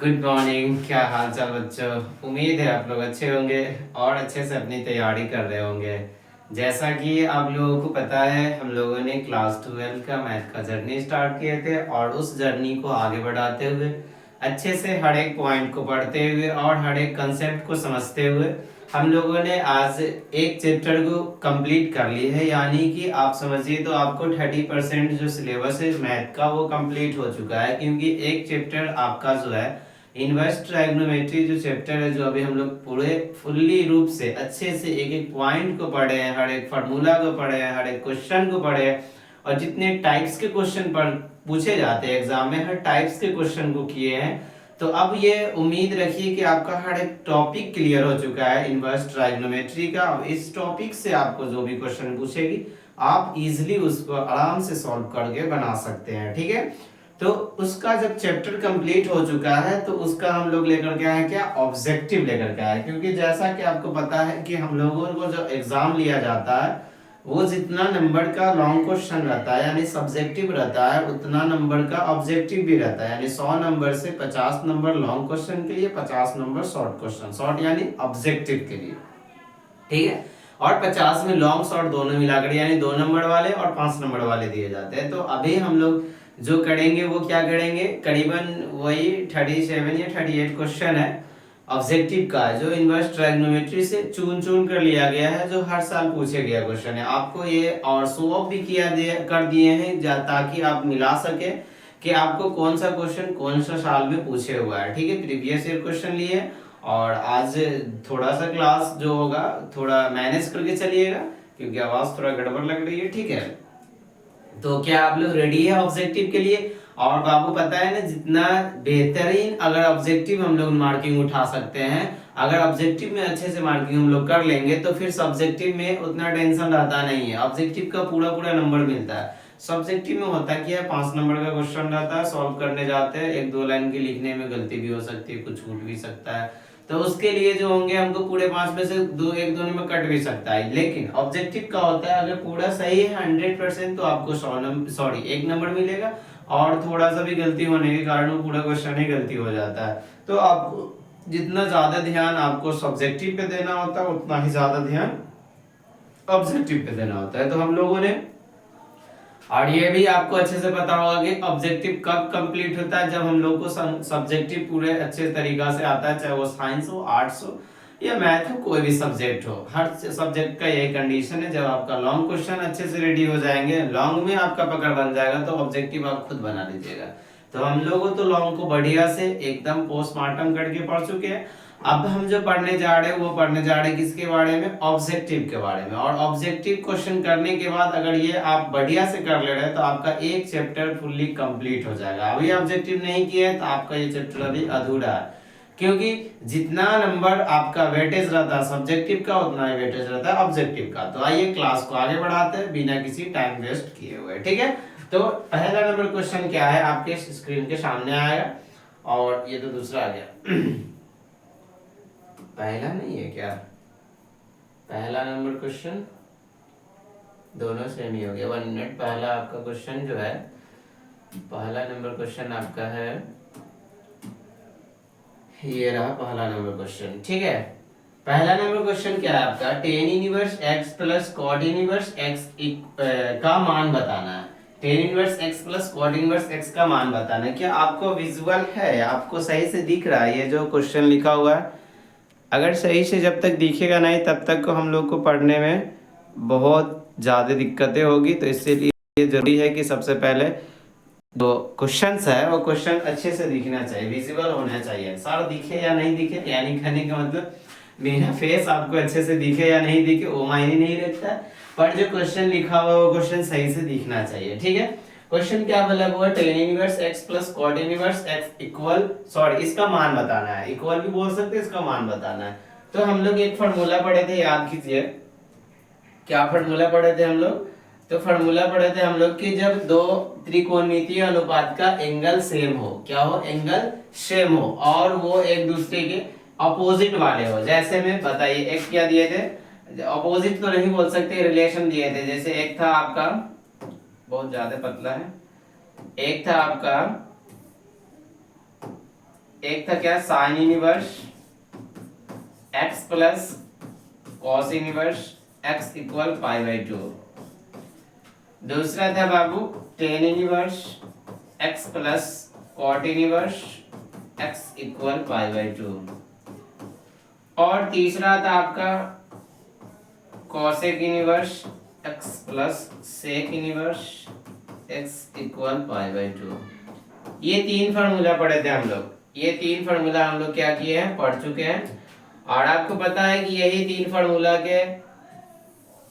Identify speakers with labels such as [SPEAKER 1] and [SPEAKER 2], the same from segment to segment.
[SPEAKER 1] Good morning. क्या हाल चाल बच्चों। उम्मीद है आप लोग अच्छे होंगे और अच्छे से अपनी तैयारी कर रहे होंगे। जैसा कि आप लोगों को पता है, हम लोगों ने क्लास 12 का मैथ का जर्नी स्टार्ट किए थे और उस जर्नी को आगे बढ़ाते हुए अच्छे से हर एक पॉइंट को पढ़ते हुए और हर एक कंसेप्ट को समझते हुए हम लोगों ने आज एक चैप्टर को कंप्लीट कर ली है। यानी कि आप समझिए तो आपको 30% जो सिलेबस है मैथ का वो कंप्लीट हो चुका है, क्योंकि एक चैप्टर आपका जो है इनवर्स ट्राइगोनोमेट्री जो चैप्टर है, जो अभी हम लोग पूरे फुल्ली रूप से अच्छे से एक एक पॉइंट को पढ़े हैं, हर एक फार्मूला को पढ़े हैं, हर एक क्वेश्चन को पढ़े हैं और जितने टाइप्स के क्वेश्चन पर पूछे जाते हैं एग्जाम में हर टाइप्स के क्वेश्चन को किए हैं। तो अब ये उम्मीद रखिए कि आपका हर एक टॉपिक क्लियर हो चुका है इनवर्स ट्राइगोनोमेट्री का। अब इस टॉपिक से आपको जो भी क्वेश्चन पूछेगी आप इजीली उसको आराम से सॉल्व करके बना सकते हैं। ठीक है, तो उसका जब चैप्टर कंप्लीट हो चुका है तो उसका हम लोग लेकर के आए क्या, ऑब्जेक्टिव लेकर के आए। क्योंकि जैसा कि आपको पता है कि हम लोगों को जो एग्जाम लिया जाता है वो जितना नंबर का लॉन्ग क्वेश्चन रहता है यानी सब्जेक्टिव रहता है, उतना नंबर का ऑब्जेक्टिव भी रहता है। यानी 100 नंबर से 50 नंबर लॉन्ग क्वेश्चन के लिए, 50 नंबर शॉर्ट क्वेश्चन, शॉर्ट यानी ऑब्जेक्टिव के लिए। ठीक है, और 50 में लॉन्ग शॉर्ट दोनों मिलाकर यानी 2 नंबर वाले और 5 नंबर वाले दिए जाते हैं। तो अभी हम लोग जो करेंगे वो क्या करेंगे, करीबन वही 37 या 38 क्वेश्चन है ऑब्जेक्टिव का, जो इनवर्स ट्राइगोनोमेट्री से चुन चुन कर लिया गया है, जो हर साल पूछे गया क्वेश्चन है। आपको ये और शो ऑफ भी कर दिए हैं ताकि आप मिला सके कि आपको कौन सा क्वेश्चन कौन सा साल में पूछे हुआ है। ठीक है, प्रीवियस ईयर क्वेश्चन लिए और आज थोड़ा सा क्लास जो होगा थोड़ा मैनेज करके चलिएगा क्योंकि आवाज थोड़ा गड़बड़ लग रही है। ठीक है, तो क्या आप लोग रेडी है ऑब्जेक्टिव के लिए। और बाबू पता है ना, जितना बेहतरीन अगर ऑब्जेक्टिव हम लोग मार्किंग उठा सकते हैं, अगर ऑब्जेक्टिव में अच्छे से मार्किंग हम लोग कर लेंगे तो फिर सब्जेक्टिव में उतना टेंशन रहता नहीं है। ऑब्जेक्टिव का पूरा पूरा नंबर मिलता है। सब्जेक्टिव में होता क्या है, 5 नंबर का क्वेश्चन रहता है, सॉल्व करने जाते हैं, 1-2 लाइन के लिखने में गलती भी हो सकती है, कुछ छूट भी सकता है। तो उसके लिए जो होंगे हमको पूरे 5 में से एक दो में कट भी सकता है। लेकिन ऑब्जेक्टिव का होता है अगर पूरा सही है 100% तो आपको 1 नंबर मिलेगा और थोड़ा सा भी गलती होने के कारण वो पूरा क्वेश्चन ही गलती हो जाता है। तो आपको जितना ज्यादा ध्यान आपको सब्जेक्टिव पे देना होता है उतना ही ज्यादा ध्यान ऑब्जेक्टिव पे देना होता है। तो हम लोगों ने, और ये भी आपको अच्छे से पता होगा कि ऑब्जेक्टिव कब कंप्लीट होता है, जब हम लोग को सब्जेक्टिव पूरे अच्छे तरीका से आता है, चाहे वो साइंस हो, आर्ट्स हो या मैथ हो, कोई भी सब्जेक्ट हो। हर सब्जेक्ट का यही कंडीशन है, जब आपका लॉन्ग क्वेश्चन अच्छे से रेडी हो जाएंगे, लॉन्ग में आपका पकड़ बन जाएगा तो ऑब्जेक्टिव आप खुद बना लीजिएगा। तो हम लोग तो लॉन्ग को बढ़िया से एकदम पोस्टमार्टम करके पढ़ चुके हैं। अब हम जो पढ़ने जा रहे हैं वो पढ़ने जा रहे हैं किसके बारे में, ऑब्जेक्टिव के बारे में। और ऑब्जेक्टिव क्वेश्चन करने के बाद अगर ये आप बढ़िया से कर ले रहे हैं तो आपका एक चैप्टर फुल्ली कंप्लीट हो जाएगा। अभी ऑब्जेक्टिव नहीं किया है तो आपका ये चैप्टर अभी अधूरा है, क्योंकि जितना नंबर आपका वेटेज रहता है सब्जेक्टिव का उतना ही वेटेज रहता है ऑब्जेक्टिव का। तो आइए क्लास को आगे बढ़ाते हैं बिना किसी टाइम वेस्ट किए हुए। ठीक है, तो पहला नंबर क्वेश्चन क्या है आपके स्क्रीन के सामने आएगा और ये तो दूसरा आ गया पहला नहीं है क्या, पहला नंबर क्वेश्चन दोनों सेम ही हो गया। 1 मिनट, पहला आपका क्वेश्चन जो है, पहला नंबर क्वेश्चन आपका है, ये रहा पहला नंबर क्वेश्चन। ठीक है, पहला नंबर क्वेश्चन क्या है आपका, tan inverse x plus cot inverse x का मान बताना है। Tan inverse x plus cot inverse x का मान बताना है। क्या आपको विजुअल है, आपको सही से दिख रहा है ये जो क्वेश्चन लिखा हुआ है। अगर सही से जब तक दिखेगा नहीं तब तक को हम लोग को पढ़ने में बहुत ज़्यादा दिक्कतें होगी। तो इसलिए जरूरी है कि सबसे पहले जो क्वेश्चंस है वो क्वेश्चन अच्छे से दिखना चाहिए, विजिबल होना चाहिए। सर दिखे या नहीं दिखे यानी कहने का मतलब मेरा फेस आपको अच्छे से दिखे या नहीं दिखे वो मायने नहीं रखता, पर जो क्वेश्चन लिखा हुआ वो क्वेश्चन सही से दिखना चाहिए। ठीक है, क्वेश्चन क्या बोला हुआ, tan inverse x plus cot inverse x equal, sorry इसका मान बताना है, इक्वल भी बोल सकते हैं, इसका मान बताना है। तो हम लोग एक फार्मूला पढ़े थे, याद कीजिए क्या फार्मूला पढ़े थे हम लोग। तो फार्मूला पढ़े थे हम लोग कि जब दो त्रिकोणमितीय अनुपात का एंगल सेम हो, क्या हो, एंगल सेम हो और वो एक दूसरे के अपोजिट वाले हो। जैसे में बताइए, एक क्या दिए थे, अपोजिट तो नहीं बोल सकते, रिलेशन दिए थे। जैसे एक था आपका, बहुत ज्यादा पतला है, एक था आपका एक था क्या, sine inverse x plus cos inverse x equal pi by two. दूसरा था बाबू tan inverse x plus cot inverse x equal pi by two. और तीसरा था आपका cosec inverse x plus sec inverse x equal pi by two. ये तीन formula पढ़े थे हम लोग, ये तीन फार्मूला हम लोग क्या किए हैं, पढ़ चुके हैं। और आपको पता है कि यही तीन फार्मूला के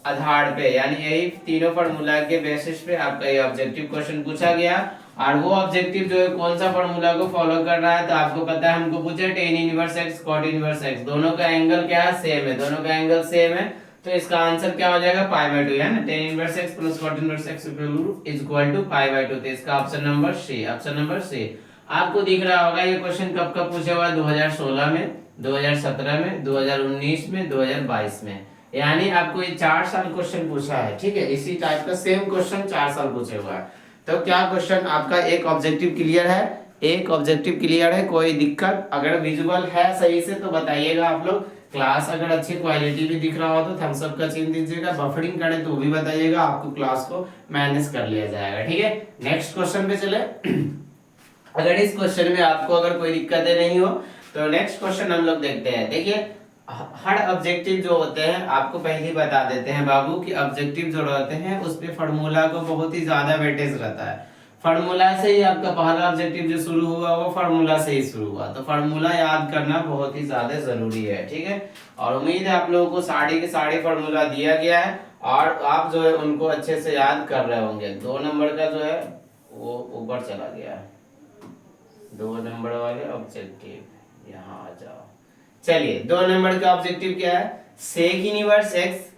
[SPEAKER 1] आधार पे, यानी यही तीनों फार्मूला के बेसिस पे आपका ये ऑब्जेक्टिव क्वेश्चन पूछा गया। और वो ऑब्जेक्टिव जो है कौन सा फार्मूला को फॉलो कर रहा है, तो आपको पता है हमको पूछे tan inverse x cot inverse x, दोनों का एंगल क्या है, सेम है, दोनों का एंगल सेम है। तो इसका आंसर क्या हो जाएगा, पाई बाई टू, है ना, tan inverse x plus cot inverse x is equal to pi by two. तो इसका ऑप्शन नंबर सी, ऑप्शन नंबर सी। आपको दिख रहा होगा ये क्वेश्चन कब कब पूछा हुआ है, 2016 में, 2017 में, 2019 में, 2022 में, यानी आपको ये 4 साल क्वेश्चन पूछा है। ठीक है, इसी टाइप का सेम क्वेश्चन 4 साल पूछे हुआ है। तो क्या क्वेश्चन आपका एक ऑब्जेक्टिव क्लियर है, एक ऑब्जेक्टिव क्लियर है, कोई दिक्कत अगर विजुअल है सही से तो बताइएगा आप लोग। क्लास अगर अच्छी क्वालिटी भी दिख रहा हो तो थम्स अप का चिन्ह दीजिएगा, बफरिंग करे तो भी बताइएगा, आपको क्लास को मैनेज कर लिया जाएगा। ठीक है, नेक्स्ट क्वेश्चन पे चले। अगर इस क्वेश्चन में आपको अगर कोई दिक्कतें नहीं हो तो नेक्स्ट क्वेश्चन हम लोग देखते हैं। देखिए हर ऑब्जेक्टिव जो होते हैं आपको पहले ही बता देते हैं बाबू कि ऑब्जेक्टिव जो रहते हैं उस पे फार्मूला को बहुत ही ज्यादा वेटेज रहता है। फार्मूला से ही आपका पहला ऑब्जेक्टिव जो शुरू हुआ वो फार्मूला से ही शुरू हुआ, तो फार्मूला याद करना बहुत ही ज्यादा जरूरी है। ठीक है, और उम्मीद है आप लोगों को सारे के सारे फार्मूला दिया गया है और आप जो है उनको अच्छे से याद कर रहे होंगे। 2 नंबर का जो है वो ऊपर चला गया है, 2 नंबर वाले ऑब्जेक्टिव यहाँ आ जाओ। चलिए 2 नंबर का ऑब्जेक्टिव क्या है, sec inverse x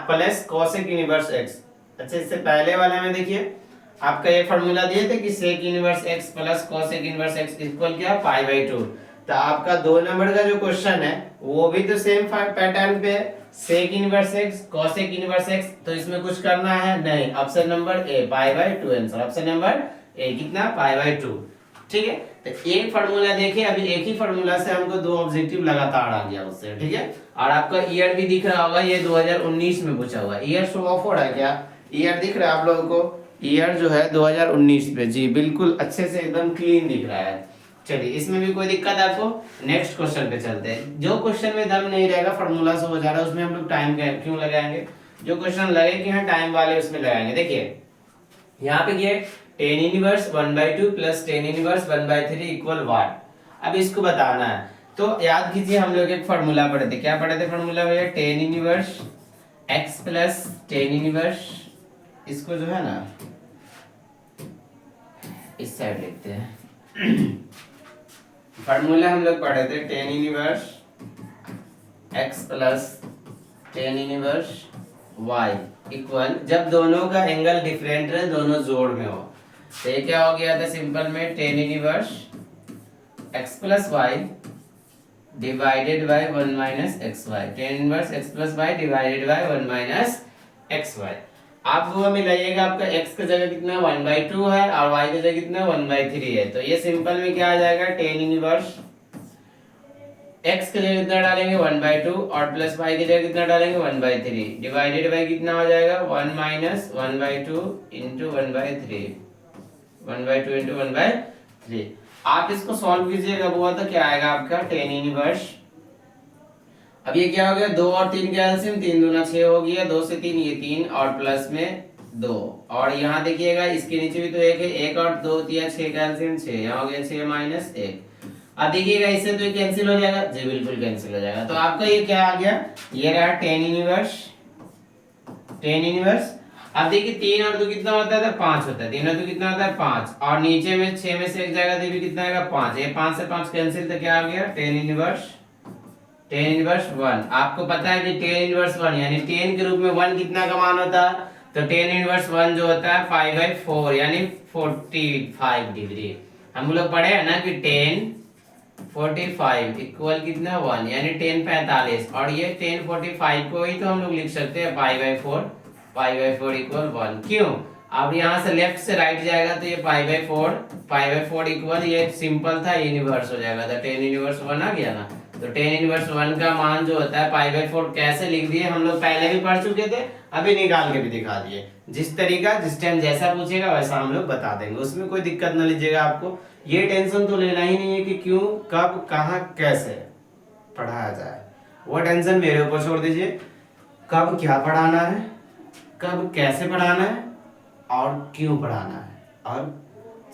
[SPEAKER 1] plus cosec inverse x. अच्छा, इससे पहले वाले में देखिए आपका ये फार्मूला दिए थे कि sec inverse x plus cosec inverse x equal क्या, पाई बाई टू। तो आपका 2 नंबर का जो क्वेश्चन है वो भी तो सेम पैटर्न पे, sec inverse x cosec inverse x, तो इसमें कुछ करना है नहीं, option number a pi by two answer, option number a कितना, पाई बाई टू। ठीक है, तो एक फार्मूला देखिए, अभी एक ही फार्मूला से हमको 2 ऑब्जेक्टिव लगातार आ गया उससे। ठीक है, और आपका ईयर भी दिख रहा होगा, ये 2019 में पूछा हुआ है। ईयर शो ऑफ हो रहा है क्या, ईयर दिख रहा है आप लोगों को, ईयर जो है 2019 पे, जी बिल्कुल अच्छे से एकदम क्लीन दिख रहा है। चलिए इसमें भी कोई दिक्कत आपको, नेक्स्ट क्वेश्चन पे चलते हैं। जो क्वेश्चन में दम नहीं रहेगा, फार्मूला से हो जा रहा है, उसमें हम लोग टाइम क्यों लगाएंगे, जो क्वेश्चन लगे कि हाँ टाइम वाले उसमें लगाएंगे। देखिए यहाँ पे ये tan inverse 1/2 plus tan inverse 1/3 equal what, अब इसको बताना है। तो याद कीजिए हम लोग एक फार्मूला पढ़े थे, क्या पढ़े थे फार्मूला भैया, ten inverse x plus tan inverse, इसको जो है ना इस साइड लिखते हैं। फार्मूला हम लोग पढ़े थे tan inverse x plus tan inverse y equal, जब दोनों का एंगल डिफरेंट रहे, दोनों जोड़ में हो, तो ये क्या हो गया था सिंपल में, tan inverse x plus y divided by 1 minus x y, tan inverse x plus y divided by 1 minus x y. आप वो मिलाइएगा, आपका x का जगह कितना 1/2 है और y का जगह कितना 1/3 है, तो ये सिंपल में क्या आ जाएगा, टेन इनवर्स x की जगह कितना डालेंगे 1/2 और प्लस y की जगह कितना डालेंगे 1/3 डिवाइडेड बाय कितना हो जाएगा 1 माइनस 1/2 इंटू 1/3, 1/2 इंटू 1/3। आप इसको सॉल्व कीजिएगा, वो तो क्या आएगा आपका टेन इनवर्स, अब ये क्या हो गया 2 और 3 का एलसीएम, 3 दूना 6 हो गया, 2 से 3 ये 3 और प्लस में 2, और यहाँ देखिएगा इसके नीचे भी तो 1 है, 1 और 2 दिया 6 का एलसीएम 6, यहाँ हो गया 6 माइनस 1। अब देखिएगा इससे तो ये कैंसिल हो जाएगा, जी बिल्कुल कैंसिल हो जाएगा। तो आपका ये क्या आ गया, ये रहा टेन इनवर्स, टेन इनवर्स। अब देखिए 3 और 2 कितना होता है, 5 होता है, 3 और 2 कितना होता है 5, और नीचे में 6 में से एक जाएगा तो भी कितना आएगा 5, ये 5 से 5 कैंसिल, तो क्या आ गया टेन इनवर्स, टेन इनवर्स 1। आपको पता है कि टेन इनवर्स 1 यानी 10 के रूप में 1 कितना का मान होता है, तो टेन इनवर्स 1 जो होता है 5/4 यानी 45 डिग्री। हम लोग पढ़े हैं ना कि 10 45 इक्वल कितना 1 यानी 10 45, और ये 10 45 को ही तो हम लोग लिख सकते हैं 5/4 इक्वल 1। क्यों, अब यहाँ से लेफ्ट से राइट जाएगा तो ये पाई बाई फोर इक्वल, ये सिंपल था, ये इनवर्स हो जाएगा, तो टेन इनवर्स वन आ गया ना। तो टेन इनवर्स वन का मान जो होता है पाई बाई फोर कैसे लिख दिए हम लोग पहले भी पढ़ चुके थे, अभी निकाल के भी दिखा दिए। जिस तरीका जिस टाइम जैसा पूछेगा वैसा हम लोग बता देंगे, उसमें कोई दिक्कत ना लीजिएगा। आपको ये टेंशन तो लेना ही नहीं है कि क्यों कब कहाँ कैसे पढ़ाया जाए, वो टेंशन मेरे ऊपर छोड़ दीजिए। कब क्या पढ़ाना है, कब कैसे पढ़ाना है और क्यों पढ़ाना है, और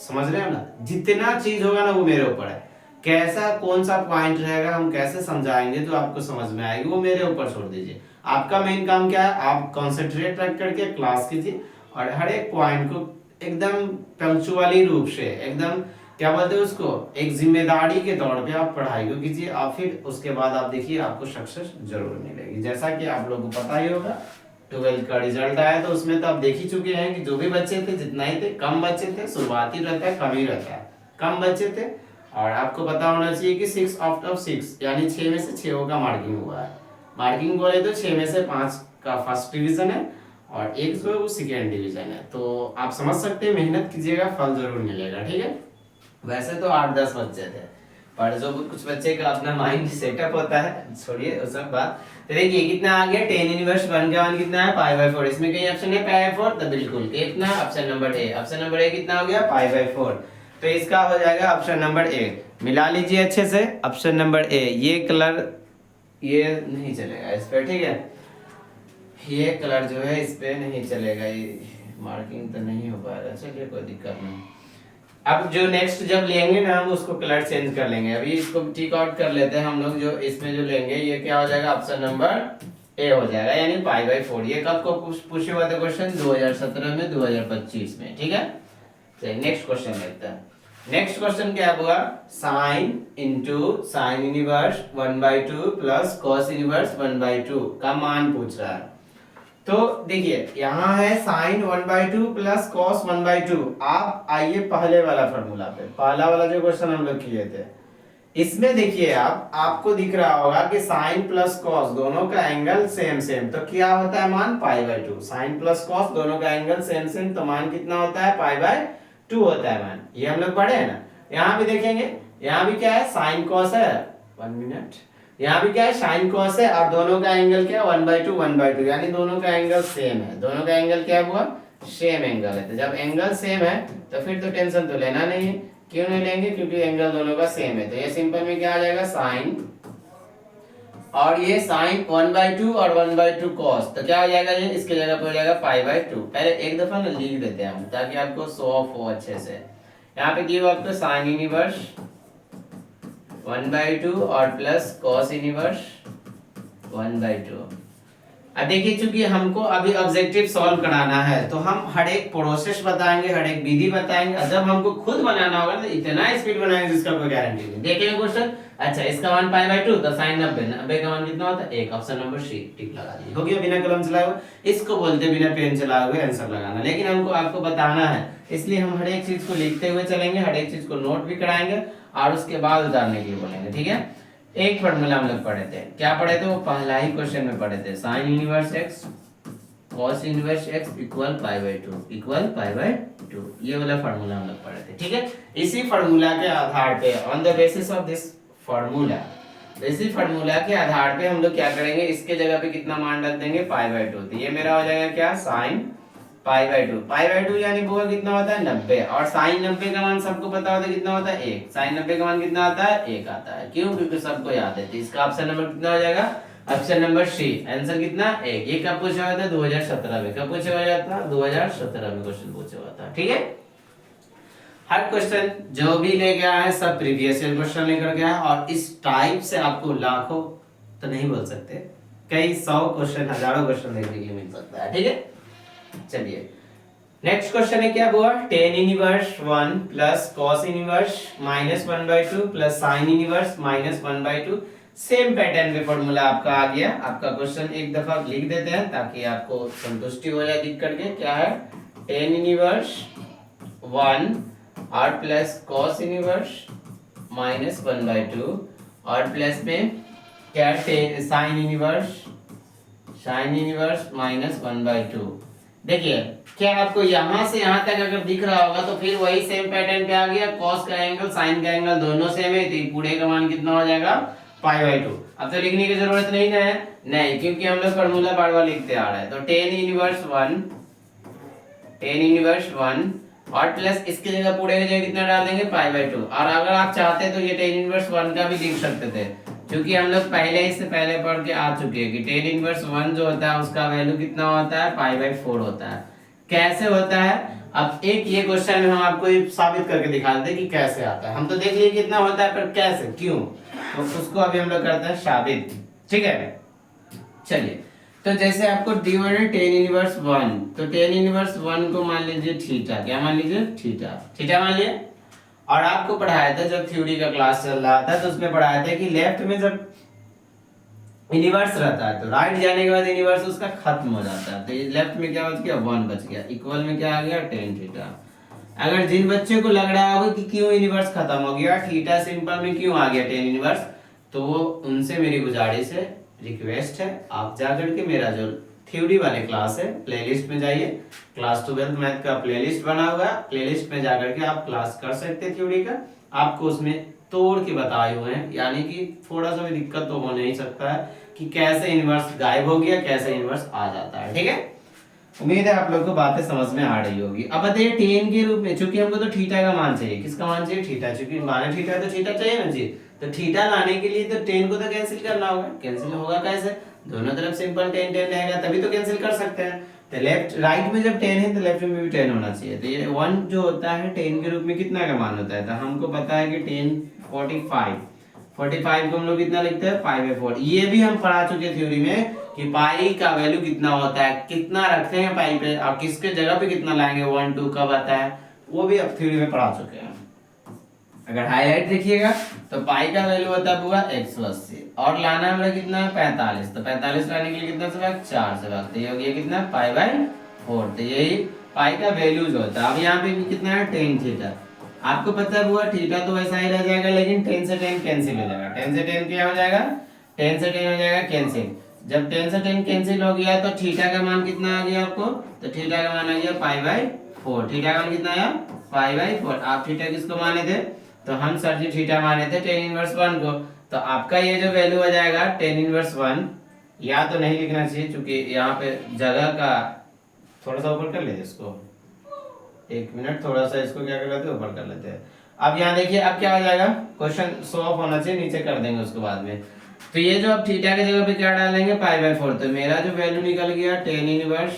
[SPEAKER 1] समझ रहे हो ना, जितना चीज होगा ना वो मेरे ऊपर है। कैसा कौन सा पॉइंट रहेगा, हम कैसे समझाएंगे जो आपको समझ में आएगी, वो मेरे ऊपर छोड़ दीजिए। आपका मेन काम क्या है, आप कंसंट्रेट रख करके क्लास कीजिए और हर एक पॉइंट को एकदम पंक्चुअली रूप से, एकदम क्या बोलते हैं उसको, एक जिम्मेदारी के तौर पे आप पढ़ाई को कीजिए, और फिर उसके बाद आप देखिए आपको सक्सेस जरूर मिलेगी। जैसा कि आप लोगों को पता ही होगा 12th का रिजल्ट आया तो उसमें तो आप देख ही चुके हैं कि जो भी बच्चे थे जितना ही थे, कम बच्चे थे, शुरुआती रहता है कम ही रहता है, कम बच्चे थे। और आपको पता होना चाहिए कि 6 आउट ऑफ 6 यानी 6 में से 6 का मार्किंग हुआ है। मार्किंग बोले तो 6 में से 5 का फर्स्ट डिवीजन है और एक जो है वो सेकेंड डिवीजन है। तो आप समझ सकते हैं, मेहनत कीजिएगा फल जरूर मिलेगा, ठीक है। वैसे तो 8-10 बच्चे थे, पर जो कुछ बच्चे का अपना माइंड सेटअप होता है, छोड़िए वो सब बात। तो देखिए कितना आ गया, टेन इनवर्स वन का मान कितना है पाई बाई फोर, इसमें कहीं ऑप्शन है पाई बाई फोर, तो बिल्कुल कितना, option number A, option number a कितना हो गया पाई बाई फोर, तो इसका हो जाएगा ऑप्शन नंबर ए। मिला लीजिए अच्छे से, ऑप्शन नंबर ए। ये कलर ये नहीं चलेगा इस पे, ठीक है, ये कलर जो है इस पे नहीं चलेगा, ये मार्किंग तो नहीं हो पाएगा, चलिए कोई दिक्कत नहीं। अब जो नेक्स्ट जब लेंगे ना हम उसको कलर चेंज कर लेंगे, अभी इसको टिक आउट कर लेते हैं हम लोग। जो इसमें जो लेंगे ये क्या हो जाएगा, ऑप्शन नंबर ए हो जाएगा, यानी पाई बाई फोर। ये कब को पूछे हुआ था क्वेश्चन, 2017 में, 2025 में, ठीक है। चलिए नेक्स्ट क्वेश्चन देखते हैं। नेक्स्ट क्वेश्चन क्या हुआ, sine into sine inverse 1/2 plus cos inverse 1/2 का मान पूछ रहा है। तो देखिए यहाँ है साइन 1/2 प्लस कॉस 1/2। आप आइए पहले वाला फॉर्मूला पे, पहला वाला जो क्वेश्चन हम लोग किए थे, इसमें देखिए आपको दिख रहा होगा कि साइन प्लस कॉस दोनों का एंगल सेम सेम, तो क्या होता है मान पाई/2। साइन प्लस कॉस दोनों का एंगल सेम सेम, तो मान कितना होता है पाई/2 होता है मान, ये हम लोग पढ़े हैं ना। यहाँ भी देखेंगे, यहाँ भी क्या है साइन कॉस है, 1 मिनट, यहाँ भी क्या है साइन कॉस है और दोनों का एंगल क्या है 1/2 1/2, यानी दोनों का एंगल सेम है। दोनों का एंगल क्या हुआ, सेम एंगल है। तो जब एंगल सेम है तो फिर तो टेंशन तो लेना नहीं है। क्यों नहीं लेंगे, क्योंकि एंगल दोनों का सेम है। तो ये सिंपल में क्या आ जाएगा साइन, और ये साइन 1/2 और 1/2 कॉस, तो क्या हो जाएगा, ये इसके जगह पे हो जाएगा पाई/2। पहले एक दफा ना लिख देते हैं हम ताकि आपको शो ऑफ हो अच्छे से। यहाँ पे दिया आपको साइन इनवर्स 1/2 और प्लस कॉस इनवर्स 1/2। अब देखिए चूंकि हमको अभी ऑब्जेक्टिव सॉल्व कराना है तो हम हर एक प्रोसेस बताएंगे, हर एक विधि बताएंगे। जब हमको खुद बनाना होगा तो इतना स्पीड बनाएंगे जिसका कोई गारंटी नहीं। देखेंगे क्वेश्चन, अच्छा इसका मान पाई/2 तो साइन 90 का मान कितना होता है 1, ऑप्शन नंबर सी, टिक लगा दीजिए। हो गया बिना कलम चलाए हुए, इसको बोलते बिना पेन चलाए हुए आंसर लगाना। लेकिन हमको आपको बताना है इसलिए हम हर एक चीज को लिखते हुए चलेंगे, हर एक चीज को नोट भी कराएंगे और उसके बाद उतारने के लिए बोलेंगे, ठीक है। एक फॉर्मूला हम लोग पढ़े थे, क्या पढ़े थे, वो पहला ही क्वेश्चन में पढ़े थे, sine inverse x cos inverse x equal pi by two ये वाला फार्मूला हम लोग पढ़े थे, ठीक है। इसी फार्मूला के आधार पे, on the basis of this formula, इसी फार्मूला के आधार पे हम लोग क्या करेंगे, इसके जगह पे कितना मान रख देंगे पाई/2। तो ये मेरा हो जाएगा क्या, साइन पाई/2 यानी वो कितना होता है 90, और साइन 90 का मान सबको पता होता है कितना होता है 1। साइन 90 का मान कितना आता है 1 आता है, क्यों, क्योंकि सबको याद है। तो इसका ऑप्शन नंबर कितना हो जाएगा, ऑप्शन नंबर सी, आंसर कितना 1। ये कब पूछा हुआ था 2017 में, कब पूछा हुआ था 2017 में क्वेश्चन पूछा हुआ था, ठीक है। हर क्वेश्चन जो भी ले गया है सब प्रीवियस ईयर क्वेश्चन लेकर गया है, और इस टाइप से आपको लाखों तो नहीं बोल सकते, कई 100 क्वेश्चन, हजारों क्वेश्चन देखने के लिए मिल सकता है, ठीक है। चलिए नेक्स्ट क्वेश्चन है क्या हुआ, tan inverse 1 plus cos inverse -1/2 plus sine inverse -1/2। Same pattern पे फॉर्मूला आपका आ गया। आपका क्वेश्चन एक दफा लिख देते हैं ताकि आपको संतुष्टि हो जाए लिख करके। क्या है, टेन इनवर्स 1 और प्लस कॉस इनवर्स -1/2 और प्लस में क्या साइन इनवर्स -1/2। देखिए क्या आपको यहाँ से यहाँ तक अगर दिख रहा होगा तो फिर वही सेम पैटर्न पे आ गया, कॉस का एंगल साइन का एंगल दोनों सेम है, तो पूरे का मान कितना हो जाएगा π/2। अब तो लिखने की जरूरत नहीं है, नहीं, क्योंकि हम लोग फॉर्मूला बार बार लिखते आ रहे हैं। तो tan इनवर्स 1 और प्लस इसकी जगह पूरे की जगह कितना डाल देंगे π/2। और अगर आप चाहते तो ये tan इनवर्स 1 का भी लिख सकते थे, क्योंकि हम लोग पहले इससे पहले पढ़ के आ चुके हैं कि tan इनवर्स 1 जो होता है उसका वैल्यू कितना होता है π/4 होता है। कैसे होता है, अब एक ये क्वेश्चन में हम आपको साबित करके दिखा देते कि कैसे आता है। हम तो देख लिए कितना होता है, पर कैसे क्यों, तो उसको अभी हम लोग करते हैं साबित। ठीक है, चलिए। तो जैसे आपको डी1 है tan इनवर्स 1, तो tan इनवर्स 1 को मान लीजिए थीटा, क्या मान लीजिए थीटा मान लिए। और आपको पढ़ाया था जब थ्योरी का क्लास चल रहा था तो उसमें पढ़ाया था कि लेफ्ट में जब इनवर्स रहता है तो राइट जाने के बाद इनवर्स उसका खत्म हो जाता है, तो ये लेफ्ट में क्या बच गया 1 बच गया, इक्वल में क्या आ गया tan थीटा। अगर जिन बच्चों को लग रहा होगा कि क्यों इनवर्स खत्म हो गया, थीटा सिंपल में क्यों आ गया tan इनवर्स, तो वो उनसे मेरी गुजारिश है, रिक्वेस्ट है, आप जाकर के मेरा जो थ्योरी वाले क्लास है प्लेलिस्ट में जाइए, क्लास 12 मैथ का प्लेलिस्ट बना हुआ है, प्लेलिस्ट में जाकर के आप क्लास कर सकते हैं थ्योरी का। आपको उसमें तोड़ के बताए हुए हैं, यानी कि थोड़ा सा भी दिक्कत तो हो नहीं सकता है कि कैसे इनवर्स गायब हो गया, कैसे इनवर्स आ जाता है। ठीक है, उम्मीद है आप लोगों को बातें समझ में आ रही होगी। अब बताइए tan के रूप में, चूंकि हमको तो थीटा का मान चाहिए, किसका मान चाहिए, थीटा, चूंकि माने थीटा तो थीटा चाहिए ना जी, तो थीटा लाने के लिए तो tan को तो कैंसिल करना होगा। कैंसिल होगा कैसे, दोनों तरफ सिंपल tan रहेगा तभी तो कैंसिल कर सकते हैं। तो लेफ्ट राइट में जब tan है तो लेफ्ट में भी tan होना चाहिए, तो ये 1 जो होता है tan के रूप में कितना का मान होता है, तो हमको पता है कि tan 45 को हम लोग कितना लिखते हैं π/4। ये भी हम पढ़ा चुके थ्योरी में कि पाई का वैल्यू कितना होता है, कितना रखते हैं पाई पे और किसके जगह पे कितना लाएंगे, 1 2 कब आता है, वो भी अब थ्योरी में पढ़ा चुके हैं। अगर हाईलाइट देखिएगा तो पाई का वैल्यू होता है पूरा 180 और लाना है हमें कितना 45, तो 45 लाने के लिए कितना से भाग 4 से भागते, ये हो गया कितना π/4। तो यही पाई का वैल्यू जो होता है। अब यहाँ पे भी कितना है tan थीटा, आपको पता है बुआ थीटा तो वैसा ही रह जाएगा, लेकिन tan से tan कैंसिल हो जाएगा, tan से tan क्या हो जाएगा, tan से tan हो जाएगा कैंसिल। जब tan से tan कैंसिल हो गया तो थीटा का मान कितना आ गया आपको, तो थीटा का मान आ गया π/4। थीटा का मान कितना आया π/4। आप थीटा किसको माने थे, तो हम सर जी थीटा माने थे tan इनवर्स 1 को, तो आपका ये जो वैल्यू आ जाएगा tan इनवर्स 1, या तो नहीं लिखना चाहिए क्योंकि यहाँ पे जगह का थोड़ा सा ऊपर कर लेते इसको, एक मिनट, थोड़ा सा इसको क्या कर लेते हैं ऊपर कर लेते हैं। अब यहाँ देखिए अब क्या हो जाएगा, क्वेश्चन शो ऑफ होना चाहिए, नीचे कर देंगे उसके बाद में। तो ये जो अब थीटा की जगह पे क्या डालेंगे π/4, तो मेरा जो वैल्यू निकल गया tan इनवर्स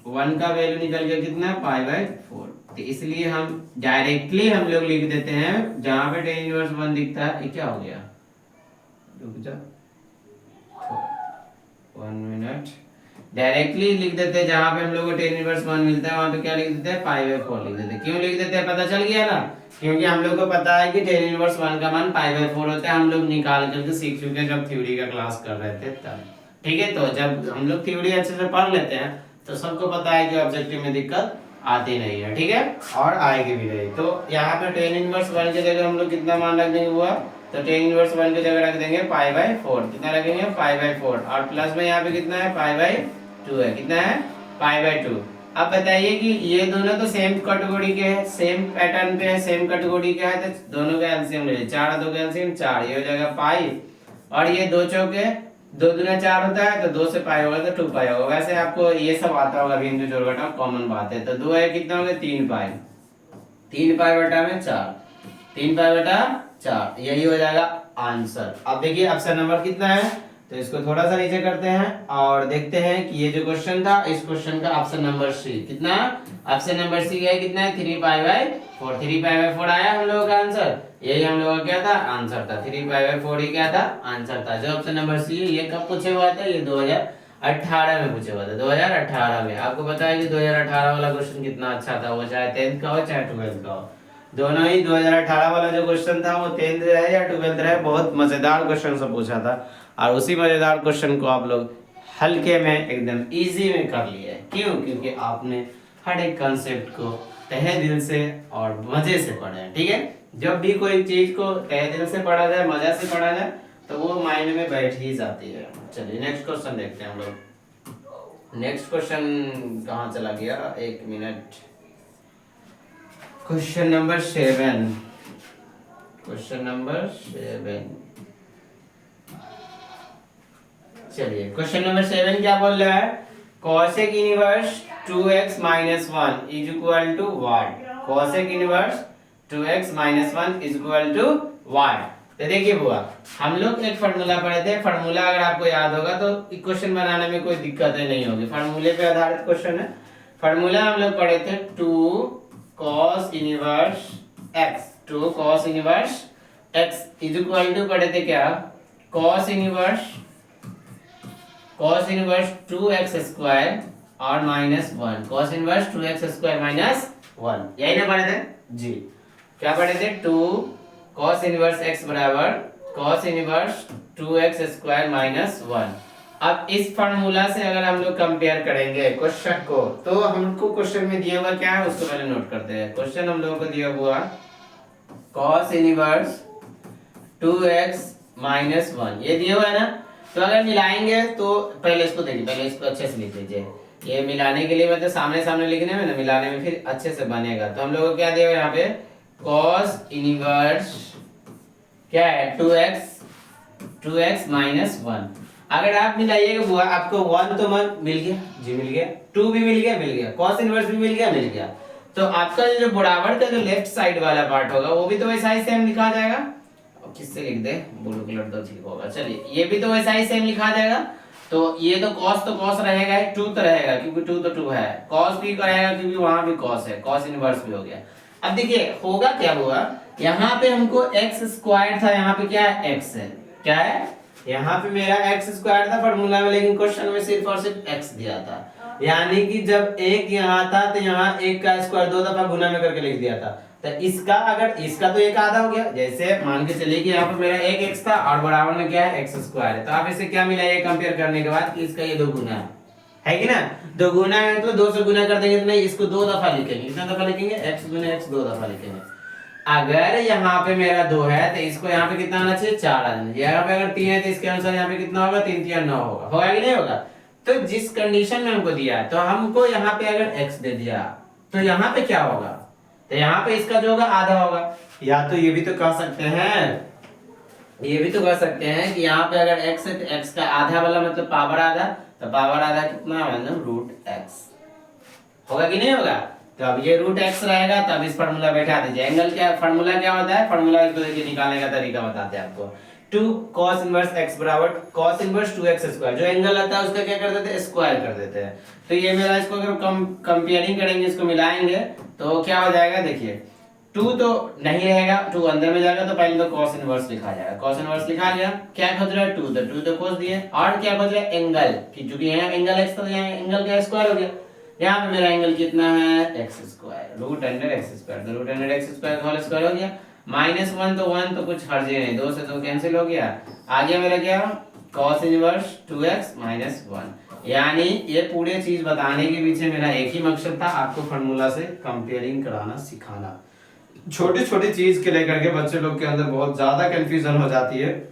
[SPEAKER 1] 1 का वैल्यू निकल गया कितना π/4। तो इसलिए हम डायरेक्टली हम लोग लिख देते हैं जहां पे tan इनवर्स 1 दिखता है, ये क्या हो गया, रुक जा 1 मिनट, डायरेक्टली लिख देते हैं जहां पे हम लोग को tan इनवर्स 1 मिलता है वहां पे क्या लिख देते हैं π/4 लिख देते हैं। क्यों लिख देते हैं पता चल गया ना, क्योंकि हम लोग को पता है कि tan इनवर्स 1 का मान π/4 होता है, हम लोग निकाल करके सीख चुके हैं जब थ्योरी का क्लास कर रहे थे तब। ठीक है, तो जब हम लोग थ्योरी अच्छे से पढ़ लेते हैं तो सबको पता है कि ऑब्जेक्टिव में दिक्कत आती नहीं है। ठीक है, और आएगी भी नहीं। तो यहाँ पे tan इनवर्स 1 की जगह हम लोग कितना मान रख देंगे हुआ, तो tan इनवर्स 1 की जगह रख देंगे π/4, कितना रखेंगे π/4, और प्लस में यहाँ पे कितना है π/2 है, कितना है π/2। अब बताइए कि ये दोनों तो सेम कैटेगरी के हैं, सेम पैटर्न पे है, सेम कैटेगरी के है, तो दोनों का एलसीएम ले लीजिए, 4 2 का एलसीएम 4, ये हो जाएगा पाई, और ये 2 चौके 2 दूना 4 होता है, तो 2 से पाई होगा तो 2 पाई होगा। वैसे आपको ये सब आता होगा, बिंदु जोड़ घटाव कॉमन बात है। तो 2 है कितना हो गया 3 पाई, 3 पाई बटा में 4, 3 पाई बटा 4, यही हो जाएगा आंसर। अब देखिए ऑप्शन नंबर कितना है, तो इसको थोड़ा सा नीचे करते हैं और देखते हैं कि ये जो क्वेश्चन था, इस क्वेश्चन का ऑप्शन नंबर सी कितना, ऑप्शन नंबर सी है कितना है 3π/4, 3π/4 आया हम लोगों का आंसर, यही हम लोगों का क्या था आंसर था, 3π/4 ही क्या था आंसर था। जो ऑप्शन नंबर सी है ये कब पूछे हुआ था, ये 2018 में पूछे हुआ था, 2018 में। आपको पता है कि 2018 वाला क्वेश्चन कितना अच्छा था, वो चाहे 10th का हो चाहे 12th का हो, दोनों ही 2018 वाला जो क्वेश्चन था वो 10th रहे या 12th रहे, बहुत मजेदार क्वेश्चन से पूछा था, और उसी मजेदार क्वेश्चन को आप लोग हल्के में एकदम इजी में कर लिए। क्यों, क्योंकि आपने हर एक कंसेप्ट को तहे दिल से और मजे से पढ़ा है। ठीक है, जब भी कोई चीज को तहे दिल से पढ़ा जाए, मजा से पढ़ा जाए, तो वो माइंड में बैठ ही जाती है। चलिए नेक्स्ट क्वेश्चन देखते हैं हम लोग। नेक्स्ट क्वेश्चन कहाँ चला गया, एक minute. Question number 7, question number 7। चलिए क्वेश्चन नंबर 7 क्या बोल रहा है, cosec inverse 2x minus 1 is equal to what. cosec inverse 2x minus 1 is equal to what. तो देखिए बुआ, हम लोग एक फार्मूला पढ़े थे, फार्मूला अगर आपको याद होगा तो क्वेश्चन बनाने में कोई दिक्कतें नहीं होगी, फार्मूले पे आधारित क्वेश्चन है। फार्मूला हम लोग पढ़े थे 2 cos inverse x, 2 cos inverse x is equal to पढ़े थे क्या, cos इनवर्स 2x स्क्वायर और minus 1, cos inverse 2x square minus 1, यही ना पढ़े थे जी। क्या पढ़े थे, 2 cos इनवर्स x बराबर cos inverse 2x square minus 1। अब इस फार्मूला से अगर हम लोग कंपेयर करेंगे क्वेश्चन को, तो हमको क्वेश्चन में दिया हुआ क्या है उसको पहले नोट करते हैं। क्वेश्चन हम लोगों को दिया हुआ cos इनवर्स 2x माइनस 1, ये दिया हुआ है ना। तो अगर मिलाएंगे तो पहले इसको देखिए, पहले इसको अच्छे से लिख लीजिए। ये मिलाने के लिए मतलब सामने सामने लिखने में ना, मिलाने में फिर अच्छे से बनेगा। तो हम लोग को क्या दिया हुआ यहाँ पे, cos इनवर्स क्या है 2x माइनस 1। अगर आप मिलाइएगा बुआ, आपको 1 तो मिल गया जी, मिल गया, 2 भी मिल गया, cos इनवर्स भी मिल गया। तो आपका जो बराबर का जो लेफ्ट साइड वाला पार्ट होगा वो भी तो वैसा ही सेम लिखा जाएगा। किससे लिख दे, ब्लू कलर तो ठीक होगा। चलिए ये भी तो वैसा ही सेम लिखा जाएगा। तो ये तो cos रहेगा, 2 तो रहेगा क्योंकि 2 तो 2 है, cos भी रहेगा क्योंकि वहां भी cos है, cos इनवर्स भी हो गया। अब देखिए होगा क्या हुआ, यहाँ पे हमको x स्क्वायर था, यहाँ पे क्या है x है, क्या है यहाँ पे मेरा x स्क्वायर था फार्मूला में, लेकिन क्वेश्चन में सिर्फ और सिर्फ x दिया था। यानी कि जब एक यहाँ था तो यहाँ एक का स्क्वायर 2 दफा गुना में करके लिख दिया था। तो इसका अगर इसका तो एक आधा हो गया, जैसे मान के चलिए कि यहाँ पर मेरा एक x था और बराबर में क्या है x स्क्वायर है। तो आप इसे क्या मिलाइए कंपेयर करने के बाद कि इसका ये 2 गुना है कि ना, 2 गुना है तो 2 से गुना कर देंगे तो नहीं, इसको 2 दफा लिखेंगे। कितना दफा लिखेंगे, x गुना x 2 दफा लिखेंगे। अगर यहाँ पे मेरा 2 है तो इसको यहाँ पे कितना आना चाहिए, 4 आना चाहिए। यहाँ पे अगर 3 है तो इसके अनुसार यहाँ पे कितना होगा, 3 3 9 होगा कि नहीं होगा। तो जिस कंडीशन में हमको दिया है, तो हमको यहाँ पे अगर x दे दिया तो यहाँ पे क्या होगा, तो यहाँ पे इसका जो होगा आधा होगा। या तो ये भी तो कह सकते हैं, कि यहाँ पे अगर x है तो x का आधा वाला मतलब पावर आधा, तो पावर आधा कितना मतलब रूट x होगा कि नहीं होगा। तो अब ये रूट x रहेगा, तो अब इस फार्मूला बैठा दीजिए। एंगल क्या फार्मूला क्या होता है, फार्मूला इसको देखिए निकालने का तरीका बताते हैं आपको। 2 cos इनवर्स x बराबर cos इनवर्स 2x स्क्वायर, जो एंगल आता है उसका क्या कर देते हैं, स्क्वायर कर देते हैं। तो ये मेरा, इसको अगर कंपेयरिंग करेंगे, इसको मिलाएंगे तो क्या हो जाएगा, देखिए 2 तो नहीं रहेगा, 2 अंदर में जाएगा, तो पहले तो cos इनवर्स लिखा जाएगा। cos इनवर्स लिखा गया, क्या खोज रहा है 2 तो खोज दिए, और क्या खोज रहा है एंगल, कि चूंकि यहाँ एंगल x तो यहाँ एंगल का स्क्वायर हो गया। यहाँ पे मेरा एंगल कितना है x square, root under x square, तो root under x square whole square हो गया। माइनस 1 तो 1 तो कुछ हर्ज ही नहीं, 2 से 2 कैंसिल हो गया। आ गया मेरा क्या, cos इनवर्स 2x माइनस 1। यानी ये पूरे चीज बताने के पीछे मेरा एक ही मकसद था, आपको फार्मूला से कंपेयरिंग कराना, सिखाना। छोटी छोटी चीज के लेकर के बच्चे लोग के अंदर बहुत ज्यादा कंफ्यूजन हो जाती है,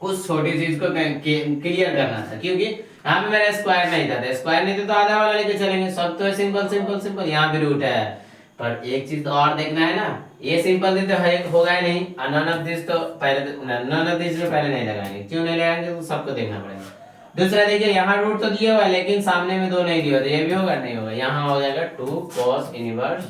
[SPEAKER 1] उस छोटी चीज को क्लियर करना था। क्योंकि यहाँ पे मेरा स्क्वायर नहीं था, स्क्वायर नहीं था तो आधा वाला लेके चलेंगे, सब तो सिंपल सिंपल सिंपल। यहाँ भी रूट है, पर एक चीज तो और देखना है ना, ये सिंपल तो है होगा ही नहीं, नन ऑफ दिस तो पहले नहीं लगाएंगे। क्यों नहीं लगाएंगे, तो सबको देखना पड़ेगा। दूसरा देखिए, यहाँ रूट तो दिया हुआ है लेकिन सामने में 2 नहीं दिया, तो ये भी होगा नहीं होगा। यहाँ हो जाएगा 2 cos inverse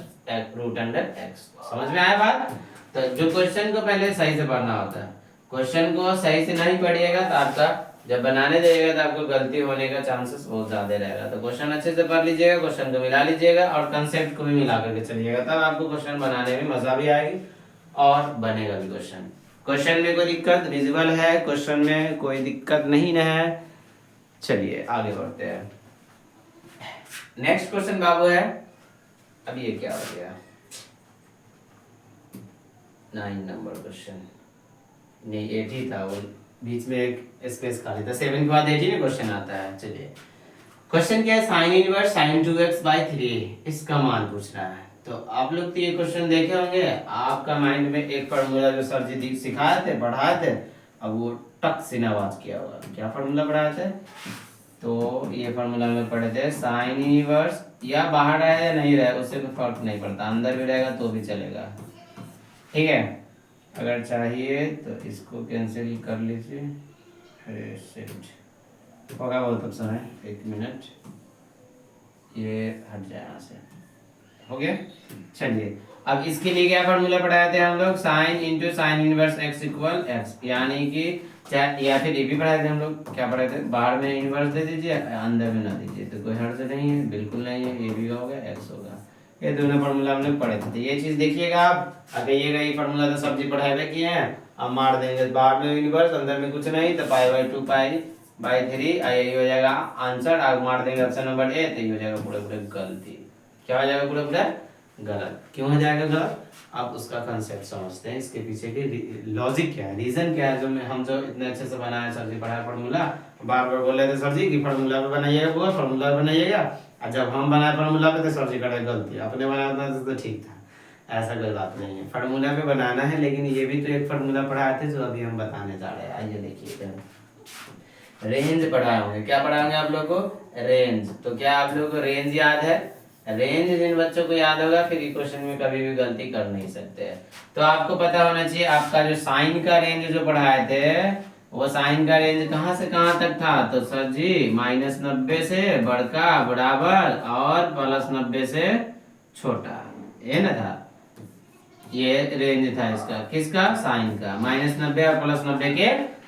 [SPEAKER 1] root under x। समझ में आया बात। तो जो क्वेश्चन को पहले सही से पढ़ना होता है, क्वेश्चन को सही से नहीं पढ़िएगा तो आपका जब बनाने जाइएगा तो आपको गलती होने का चांसेस बहुत ज्यादा रहेगा। तो क्वेश्चन अच्छे से पढ़ लीजिएगा, क्वेश्चन को मिला लीजिएगा और कंसेप्ट को भी मिला करके चलिएगा, तब आपको क्वेश्चन बनाने में मजा भी आएगी और बनेगा भी क्वेश्चन। क्वेश्चन में कोई दिक्कत विजिबल है, क्वेश्चन में कोई दिक्कत नहीं है। चलिए आगे बढ़ते हैं। नेक्स्ट क्वेश्चन बाबू है, अब ये क्या हो गया, 9 नंबर क्वेश्चन, नहीं 8 ही था, वो बीच में एक स्पेस खाली था, 7 के बाद 8 ही क्वेश्चन आता है। चलिए क्वेश्चन क्या है, साइन इनवर्स sin 2x/3 इसका मान पूछ रहा है। तो आप लोग तो ये क्वेश्चन देखे होंगे, आपका माइंड में एक फार्मूला जो सर जी सिखाए थे, पढ़ाए थे, अब वो टक से आवाज किया होगा। क्या फार्मूला पढ़ाए थे, तो ये फॉर्मूला में पढ़े थे साइन इनवर्स, या बाहर रहे या नहीं रहे उससे कोई फर्क नहीं पड़ता, अंदर भी रहेगा तो भी चलेगा, ठीक है। अगर चाहिए तो इसको कैंसिल कर लीजिए। अरे शिट, होगा बहुत तब समय, 1 मिनट, ये हट जाए यहाँ से, हो गया। चलिए अब इसके लिए क्या फॉर्मूला पढ़ाए थे हम लोग, sine into sine inverse x equal x, यानी कि या फिर ये भी पढ़ाए थे हम लोग, क्या पढ़ाए थे, बाहर में इनवर्स दे दीजिए अंदर में ना दीजिए, तो कोई हर्ज नहीं है, बिल्कुल नहीं है, ये भी होगा एक्स होगा। ये दोनों फॉर्मूला हम लोग पढ़े थे, तो ये चीज देखिएगा आप, अगर ये फॉर्मूला तो सब्जी पढ़ाए हुए किए हैं, अब मार देंगे बाहर में इनवर्स अंदर में कुछ नहीं, तो पाई बाई 2 पाई बाई 3, यही हो जाएगा आंसर। अब मार देंगे ऑप्शन नंबर ए, तो ये हो जाएगा पूरे पूरे गलती। क्या हो जाएगा पूरे पूरे गलत, क्यों हो जाएगा गलत, आप उसका कंसेप्ट समझते हैं, इसके पीछे की लॉजिक क्या है, रीजन क्या है, जो हम जो इतने अच्छे से बनाया सर जी पढ़ाया फॉर्मूला, बार बार बोल रहे थे सर जी कि फॉर्मूला पे बनाइएगा, वो फॉर्मूला पे बनाइएगा, और जब हम बनाए फॉर्मूला पे तो सर जी का गलती, अपने बनाया तो ठीक था, ऐसा कोई बात नहीं है, फॉर्मूला पे बनाना है। लेकिन ये भी तो एक फॉर्मूला पढ़ाए थे जो अभी हम बताने जा रहे हैं, आइए देखिए, रेंज पढ़ाए होंगे, क्या पढ़ाए होंगे आप लोग को, रेंज। तो क्या आप लोग को रेंज याद है, रेंज जिन बच्चों को याद होगा फिर क्वेश्चन में कभी भी गलती कर नहीं सकते। तो आपको पता होना चाहिए आपका जो साइन का रेंज जो पढ़ाए थे, वो साइन का रेंज कहाँ से कहाँ तक था, तो सर जी -90 से बड़का बराबर और +90 से छोटा, ये ना था, ये रेंज था इसका, किसका, साइन का, -90 और +90 के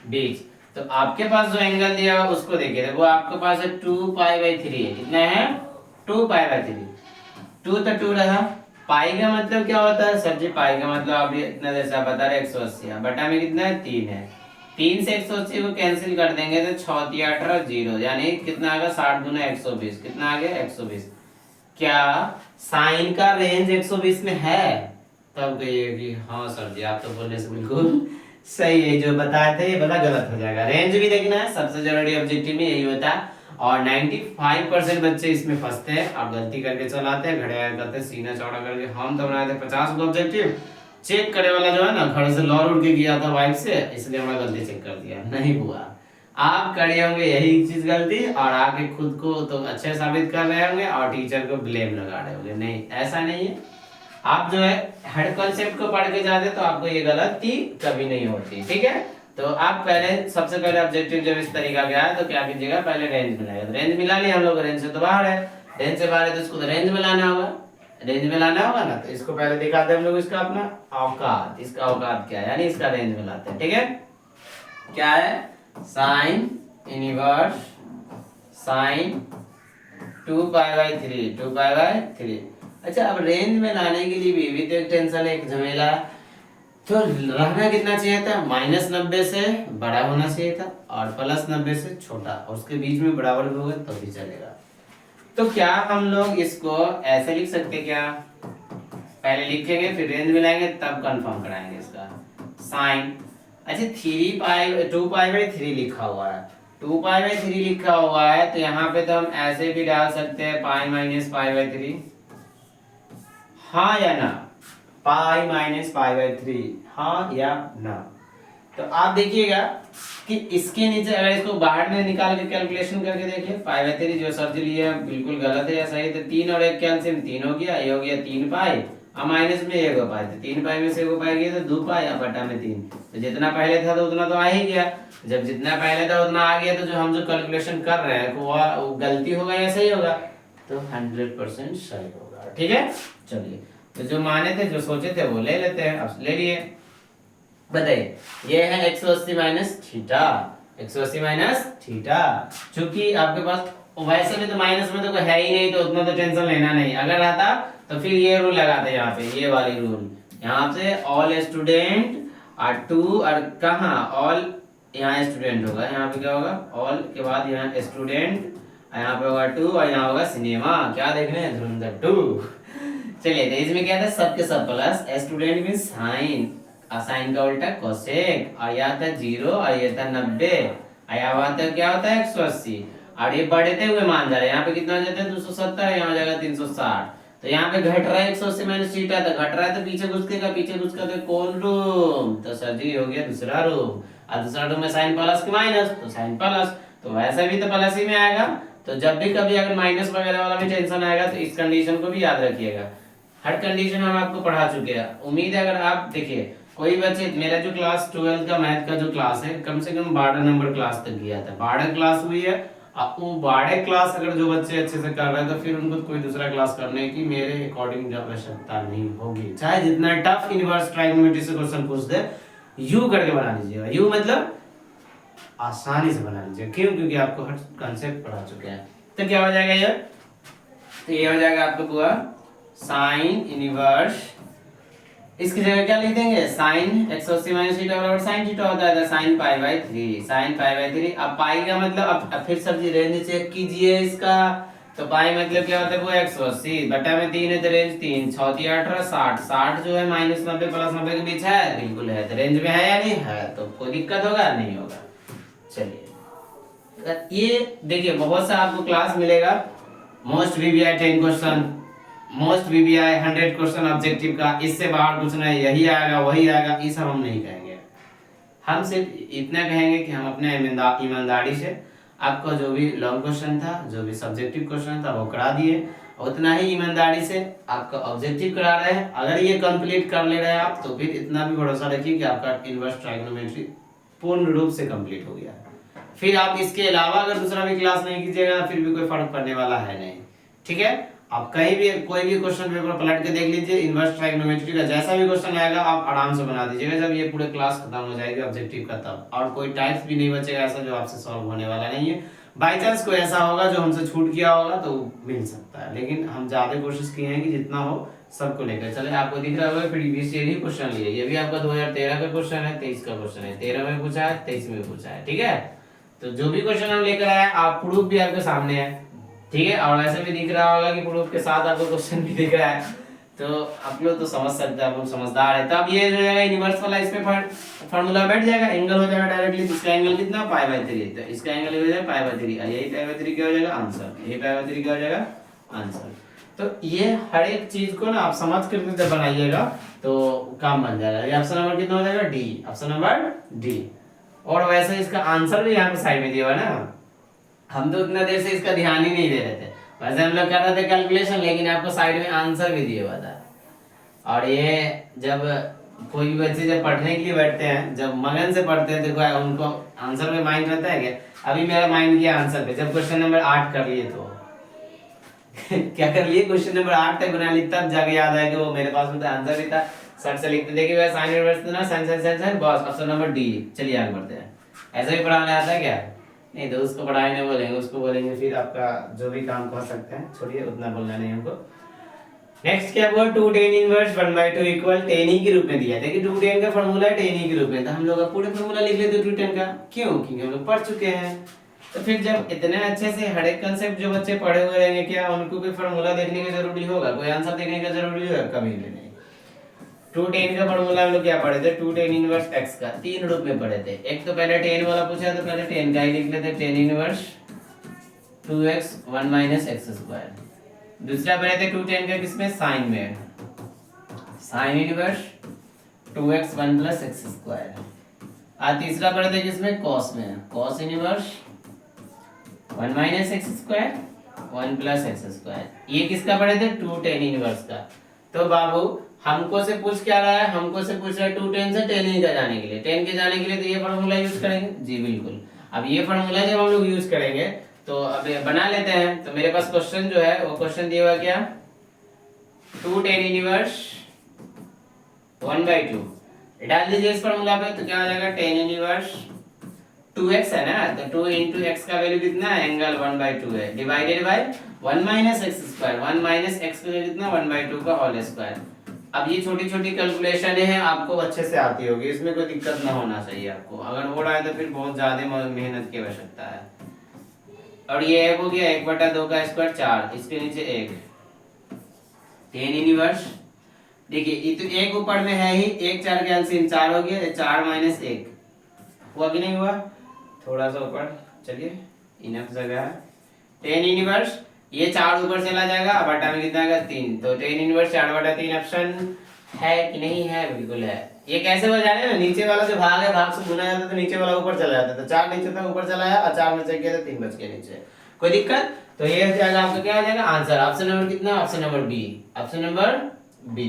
[SPEAKER 1] बीच। तो आपके पास जो एंगल दिया हुआ उसको देखिए, वो आपके पास है 2π/3 है, कितना है 2π/3, 2 तो 2 रहा, पाई का मतलब क्या होता है सर जी, पाई का मतलब आप इतना जैसे आप बता रहे 180, बटा में कितना है 3 है, 3 से 180 को कैंसिल कर देंगे तो 6 × 18 0, यानी कितना आ गया 60 × 120, कितना आ गया 120। क्या साइन का रेंज 120 में है, तब कहिए कि हाँ सर जी आप तो बोलने से बिल्कुल सही है, जो बताए थे ये बता गलत हो जाएगा। रेंज भी देखना है, सबसे जरूरी ऑब्जेक्टिव में यही होता है, और 95% बच्चे इसमें फंसते हैं और गलती करके चलाते हैं, घड़िया करते हैं सीना चौड़ा करके। हम तो बनाए थे 50 को ऑब्जेक्टिव, चेक करे वाला जो है ना घर से लौट उड़ के गया था बाइक से, इसलिए हमारा गलती चेक कर दिया, नहीं हुआ। आप करे होंगे यही चीज गलती, और आके खुद को तो अच्छे साबित कर रहे होंगे और टीचर को ब्लेम लगा रहे होंगे, नहीं ऐसा नहीं है। आप जो है हर कॉन्सेप्ट को पढ़ के जाते तो आपको ये गलती कभी नहीं होती, ठीक है। तो आप पहले सबसे पहले ऑब्जेक्टिव जब इस तरीका का है तो क्या कीजिएगा, पहले रेंज मिलाएगा, तो रेंज मिला लिया हम लोग, रेंज से तो बाहर है, रेंज से बाहर है तो इसको तो रेंज में लाना होगा, रेंज में लाना होगा ना, तो इसको पहले दिखाते हैं हम लोग इसका अपना औकात, इसका औकात क्या है, यानी इसका रेंज में लाते हैं, ठीक है। क्या है, साइन इनवर्स साइन 2π/3, 2π/3। अच्छा, अब रेंज में लाने के लिए भी तो एक टेंशन है, एक झमेला, तो रहना कितना चाहिए था, -90 से बड़ा होना चाहिए था और +90 से छोटा, और उसके बीच में बराबर भी होगा तो भी चलेगा। तो क्या हम लोग इसको ऐसे लिख सकते, क्या पहले लिखेंगे फिर रेंज मिलाएंगे तब कंफर्म कराएंगे इसका साइन। अच्छा 2π/3 लिखा हुआ है, 2π/3 लिखा हुआ है, तो यहाँ पे तो हम ऐसे भी डाल सकते हैं π-π/3, हाँ या ना, π-π/3, हाँ या ना। तो आप देखिएगा कि इसके नीचे अगर इसको बाहर में निकाल के कैलकुलेशन करके देखिए, π/3 जो सर जी लिए बिल्कुल गलत है या सही है, तो 3 और 1 कैंसिल, 3 हो गया, ये हो गया 3π, और माइनस में 1 पाई, तो 3π में से 1 पाई गया तो 2π, या बटा में 3, तो जितना पहले था तो उतना तो आ ही गया, जब जितना पहले था उतना आ गया, तो जो हम जो कैलकुलेशन कर रहे हैं वो गलती होगा या सही होगा, तो 100% सही होगा, ठीक है। चलिए, तो जो माने थे जो सोचे थे वो ले लेते हैं, अब ले लिए। बताइए, ये है 180 माइनस थीटा, 180 माइनस थीटा, चूंकि आपके पास वैसे भी तो माइनस में तो कोई है ही नहीं, तो उतना तो टेंशन लेना नहीं, अगर रहता तो फिर ये रूल लगाते, यहाँ पे ये वाली रूल, यहाँ से ऑल स्टूडेंट और 2 और कहाँ ऑल, यहाँ स्टूडेंट होगा, यहाँ पे क्या होगा ऑल के बाद यहाँ स्टूडेंट, यहाँ पे होगा 2 और यहाँ होगा सिनेमा, क्या देखने हैं धुरंधर 2। चलिए, तो इसमें क्या था, सबके सब plus, student mean sine, sine का उल्टा कोसेक, और यहाँ था 0 और ये था 90, और यहाँ था क्या होता है 180, और ये बढ़ते हुए मान जा रहे हैं, यहाँ पे कितना हो जाता है 270, यहाँ हो जाएगा 360, तो यहाँ पे घट रहा है 180 माइनस थीटा, तो घट रहा है तो पीछे घुसकेगा, पीछे घुसका तो कौन रूम, तो सर जी हो गया दूसरा रूम, और दूसरा रूम में साइन प्लस की माइनस, तो साइन प्लस, तो वैसे भी तो प्लस ही में आएगा। तो जब भी कभी अगर माइनस वगैरह वाला भी टेंशन आएगा तो इस कंडीशन को भी याद रखिएगा। हर कंडीशन हम आपको पढ़ा चुके हैं। उम्मीद है अगर आप देखिए कोई बच्चे, मेरा जो क्लास 12 का मैथ का जो क्लास है कम से कम 12 नंबर क्लास तक गया था, 12 क्लास हुई है। अब वो 12 क्लास अगर जो बच्चे अच्छे से कर रहे हैं तो फिर उनको कोई दूसरा क्लास करने की मेरे अकॉर्डिंग आवश्यकता नहीं होगी। चाहे जितना टफ इनवर्स ट्राइगोनोमेट्री से क्वेश्चन पूछ दे, यू करके बना लीजिएगा। यू मतलब आसानी से बना लीजिए। क्यों? क्योंकि आपको हर कंसेप्ट पढ़ा चुके हैं। तो क्या हो जाएगा ये? तो ये हो जाएगा आपको पूरा साइन इनवर्स। इसकी जगह क्या लिख देंगे? साइन 180 माइनस थीटा बराबर साइन थीटा होता है, sine pi by 3। Sine pi by 3। अब पाई का मतलब अब फिर सब्जी रेंज चेक कीजिए इसका। तो पाई मतलब क्या होता है? वो 180 बटा में 3 है तो रेंज 3 6 3 18 60। 60 जो है माइनस 90 प्लस 90 के बीच है, बिल्कुल है। तो रेंज में है या नहीं है? तो कोई दिक्कत होगा? नहीं होगा। चलिए ये देखिए बहुत सा आपको क्लास मिलेगा। Most VVI 10 question, most VVI 100 question objective का, इससे बाहर कुछ नहीं, यही आएगा वही आएगा, ये सब हम नहीं कहेंगे। हम सिर्फ इतना कहेंगे कि हम अपने ईमानदारी से आपको जो भी लॉन्ग क्वेश्चन था, जो भी सब्जेक्टिव क्वेश्चन था वो करा दिए, उतना ही ईमानदारी से आपका ऑब्जेक्टिव करा रहे हैं। अगर ये कंप्लीट कर ले रहे हैं आप तो फिर इतना भी भरोसा रखिए कि आपका इनवर्स ट्राइगोनोमेट्री पूर्ण रूप से कंप्लीट हो गया। फिर आप इसके अलावा अगर दूसरा भी क्लास नहीं कीजिएगा फिर भी कोई फर्क पड़ने वाला है नहीं। ठीक है? आप कहीं भी कोई भी क्वेश्चन पेपर पलट के देख लीजिए, इनवर्स ट्राइगोनोमेट्री का जैसा भी क्वेश्चन आएगा आप आराम से बना दीजिएगा जब ये पूरे क्लास खत्म हो जाएगी ऑब्जेक्टिव का तब। और कोई टाइप्स भी नहीं बचेगा ऐसा जो आपसे सॉल्व होने वाला नहीं है। बाई चांस कोई ऐसा होगा जो हमसे छूट गया होगा तो मिल सकता है, लेकिन हम ज्यादा कोशिश किए हैं कि जितना हो सबको लेकर चले। आपको दिख रहा होगा प्रीवियस ईयर ही क्वेश्चन लिए, ये भी आपका 2013 का क्वेश्चन है, 23 का क्वेश्चन है, 13 में पूछा है, 23 में पूछा है। ठीक है? तो जो भी क्वेश्चन हम लेकर आए आप प्रूफ भी आपके सामने है। ठीक है? और वैसे भी दिख रहा होगा कि प्रूफ के साथ आपको क्वेश्चन भी दिख रहा है, तो आप लोग तो समझ सकते हैं, आप लोग समझदार है। तब ये जो है यूनिवर्स वाला इसमें फार्मूला बैठ जाएगा, एंगल हो जाएगा डायरेक्टली। इसका एंगल कितना? Pi by 3। तो इसका एंगल हो जाएगा पाई बाई 3, यही पाई बाई 3 क्या हो जाएगा? आंसर। यही पाई बाई 3 क्या हो जाएगा? आंसर। तो ये हर एक चीज को ना आप समझ कर जब बनाइएगा तो काम बन जाएगा। ये ऑप्शन नंबर कितना हो जाएगा? डी। Option number D. और वैसे इसका आंसर भी यहाँ पे साइड में दिया हुआ है ना, हम तो इतना देर से इसका ध्यान ही नहीं दे रहे थे। वैसे हम लोग कर रहे थे कैलकुलेशन, लेकिन आपको साइड में आंसर भी दिया हुआ था। और ये जब कोई भी बच्चे जब पढ़ने के लिए बैठते हैं, जब मगन से पढ़ते हैं तो उनको आंसर में माइंड रहता है क्या? अभी मेरा माइंड गया आंसर पे जब क्वेश्चन नंबर 8 कर लिए तो क्या कर लिए? क्वेश्चन नंबर 8 तक बना ली, तब जाके याद आया कि वो मेरे पास में आंसर भी था। सर से लिखते देखिए साइन इनवर्स ना, साइन साइन साइन साइन, बस ऑप्शन नंबर डी। चलिए आगे बढ़ते हैं। ऐसा भी पढ़ाने आता है क्या? नहीं तो उसको पढ़ाई नहीं बोलेंगे, उसको बोलेंगे फिर आपका जो भी काम कर सकते हैं, छोड़िए उतना बोलना नहीं हमको। नेक्स्ट क्या हुआ? 2 tan इनवर्स 1/2 इक्वल tan ही के रूप में दिया है। देखिए 2 tan का फार्मूला है tan ही के रूप में, तो हम लोग पूरे फार्मूला लिख लेते 2 tan का। क्यों? क्योंकि हम लोग पढ़ चुके हैं। तो फिर जब इतने अच्छे से हर एक कांसेप्ट जो बच्चे पढ़े हुए रहेंगे, क्या उनको कोई फार्मूला देखने की जरूरी होगा, कोई आंसर देखने का जरूरी होगा? कभी भी नहीं। 2 tan का फार्मूला हम लोग क्या पढ़े थे? 2 tan इनवर्स x का 3 रूप में पढ़े थे। एक तो पहले tan वाला पूछा तो पहले tan का ही लिख लेते, tan इनवर्स 2x 1 - x²। दूसरा पढ़े थे 2 tan का किसमें? साइन में, साइन इनवर्स 2x 1 + x²। और तीसरा पढ़े थे किसमें? cos में, cos इनवर्स 1 - x² 1 + x²। ये किसका पढ़े थे? 2 tan इनवर्स का। तो बाबू हमको से पूछ क्या रहा है? हमको से पूछ रहा है 2 tan से tan ही का जाने के लिए, tan के जाने के लिए तो ये फार्मूला यूज करेंगे। जी बिल्कुल। अब ये फार्मूला जब हम लोग यूज करेंगे तो अब बना लेते हैं। तो मेरे पास क्वेश्चन जो है वो क्वेश्चन दिया हुआ क्या? 2 tan इनवर्स 1/2 डाल दीजिए इस फार्मूला पे, तो क्या हो जाएगा? tan इनवर्स 2x है ना, तो 2 × x का वैल्यू कितना है? एंगल 1/2 है, डिवाइडेड बाय 1 - x²। 1 - x का कितना? 1/2 का होल स्क्वायर। अब ये छोटी छोटी कैलकुलेशन है, आपको अच्छे से आती होगी, इसमें कोई दिक्कत ना होना चाहिए आपको। अगर हो रहा है तो फिर बहुत ज्यादा मेहनत की आवश्यकता है। और ये एक हो गया 1/2 का स्क्वायर 4, इसके नीचे 1 tan इनवर्स। देखिए ये तो एक ऊपर में है ही, 1 4 के एलसीएम 4 हो गया, 4 - 1 हुआ कि नहीं हुआ? थोड़ा सा ऊपर चलिए, इनफ जगह है। tan इनवर्स ये 4 ऊपर चला जाएगा, बटा में कितना आएगा? 3। तो tan इनवर्स 4/3 ऑप्शन है कि नहीं है? बिल्कुल है। ये कैसे हो जाने ना, नीचे वाला जो भाग है भाग से गुना जाता तो नीचे वाला ऊपर चला जाता, तो 4 नीचे था ऊपर चला आया और 4 में से गया तो 3 बच गया नीचे। कोई दिक्कत? तो ये हो जाएगा आपका, क्या हो जाएगा आंसर। ऑप्शन नंबर कितना? Option number B. Option number b.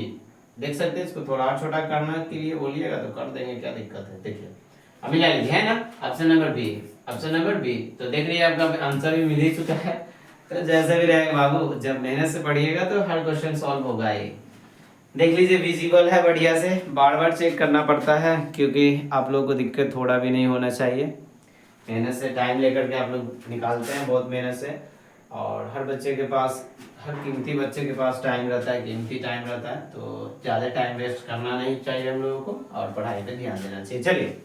[SPEAKER 1] देख सकते हैं, इसको थोड़ा और छोटा करने के लिए बोलिएगा तो कर देंगे, क्या दिक्कत है। देखिए अभी ला लीजिए, है ना, option number B. Option number B. तो देख रही है आपका आंसर भी मिल ही चुका है। तो जैसा भी रहेगा बाबू, जब मेहनत से पढ़िएगा तो हर क्वेश्चन सॉल्व होगा ही। देख लीजिए विजिबल है बढ़िया से, बार बार चेक करना पड़ता है क्योंकि आप लोगों को दिक्कत थोड़ा भी नहीं होना चाहिए। मेहनत से टाइम लेकर के आप लोग निकालते हैं, बहुत मेहनत से। और हर बच्चे के पास, हर कीमती बच्चे के पास टाइम रहता है, कीमती टाइम रहता है, तो ज़्यादा टाइम वेस्ट करना नहीं चाहिए हम लोगों को और पढ़ाई पे ध्यान देना चाहिए। चलिए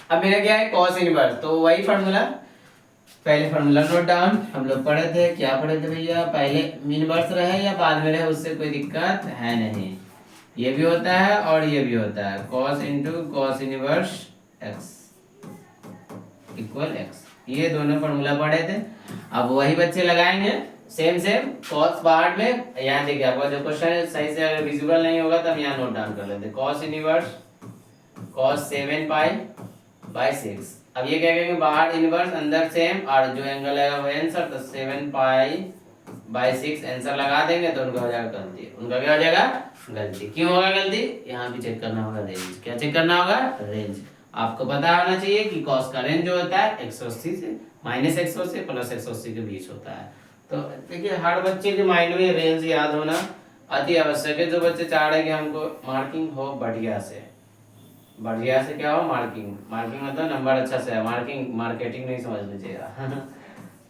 [SPEAKER 1] अब मेरा क्या है, कॉस इनवर्स। तो वही फार्मूला, पहले फार्मूला नोट डाउन। हम लोग पढ़े थे, क्या पढ़े थे भैया, पहले इनवर्स रहे या बाद में रहे उससे कोई दिक्कत है नहीं। ये भी होता है और ये भी होता है, cos into cos inverse x equal x. ये दोनों फार्मूला पढ़े थे। अब वही बच्चे लगाएंगे सेम सेम कॉस बाहर में। यहाँ देखिए आपका जो क्वेश्चन सही से अगर विजुअल नहीं होगा तो हम यहाँ नोट डाउन कर लेते हैं, cos inverse cos 7 pi by 6। अब ये क्या कहेंगे, बाहर इनवर्स अंदर सेम, और जो एंगल है वो आंसर, तो 7 पाई बाई 6 आंसर लगा देंगे तो उनका हो जाएगा गलती। उनका क्या हो जाएगा, गलती। क्यों होगा गलती, यहाँ भी चेक करना होगा रेंज। क्या चेक करना होगा, रेंज। आपको पता होना चाहिए कि कॉस का रेंज जो होता है 180 से -180 प्लस 180 के बीच होता है। तो देखिए हर बच्चे के माइंड में रेंज याद होना अति आवश्यक है। जो बच्चे चाह रहे हैं कि हमको मार्किंग हो बढ़िया से, बढ़िया से क्या हो, मार्किंग। मार्किंग मतलब नंबर अच्छा से है, मार्किंग मार्केटिंग नहीं समझ लीजिएगा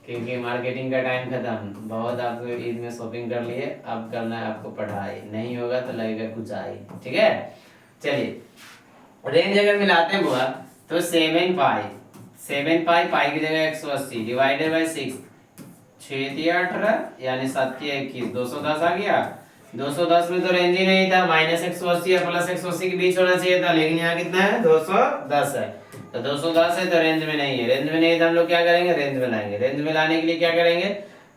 [SPEAKER 1] क्योंकि मार्केटिंग का टाइम खत्म। बहुत आप ईद में शॉपिंग कर लिए, अब करना है आपको पढ़ाई। नहीं होगा तो लगेगा कुछ आई, ठीक है। चलिए रेंज अगर मिलाते हैं बुआ तो 7 पाई पाई की जगह 180 डिवाइडेड बाई 6, 6 × 18 यानी 7 × 21 210 आ गया। 210 में तो रेंज ही नहीं था, -180 और +180 के बीच होना चाहिए था, लेकिन यहाँ कितना है 210 है। तो 210 है तो रेंज में नहीं है। रेंज में नहीं है तो हम लोग क्या करेंगे, रेंज में लाएंगे। रेंज में लाने के लिए क्या करेंगे,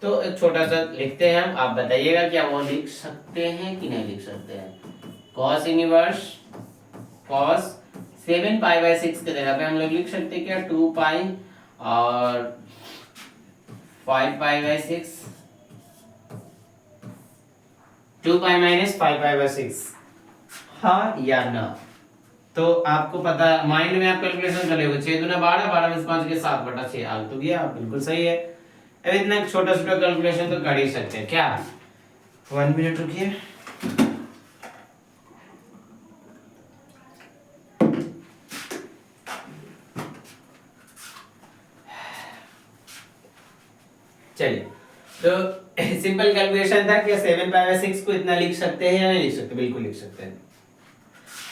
[SPEAKER 1] तो एक छोटा सा लिखते हैं हम, आप बताइएगा क्या वो लिख सकते हैं कि नहीं लिख सकते हैं। Cos inverse cos 7 pi by 6 के जगह पे हम लोग लिख सकते हैं क्या, 2 पाई और 5 pi by 6, 2 pi minus 5 pi by 6, हाँ या ना। तो आपको पता, माइंड में आप कैलकुलेशन कर लेंगे, 6 दूना 12, 12 में 5 के 7/6 आ तो गया, बिल्कुल सही है। अब इतना छोटा छोटा कैलकुलेशन तो कर ही सकते हैं क्या। 1 मिनट रुकिए। चलिए तो सिंपल कैलकुलेशन था कि 7 पाई बाई 6 को इतना लिख सकते हैं या नहीं लिख सकते, बिल्कुल लिख सकते हैं।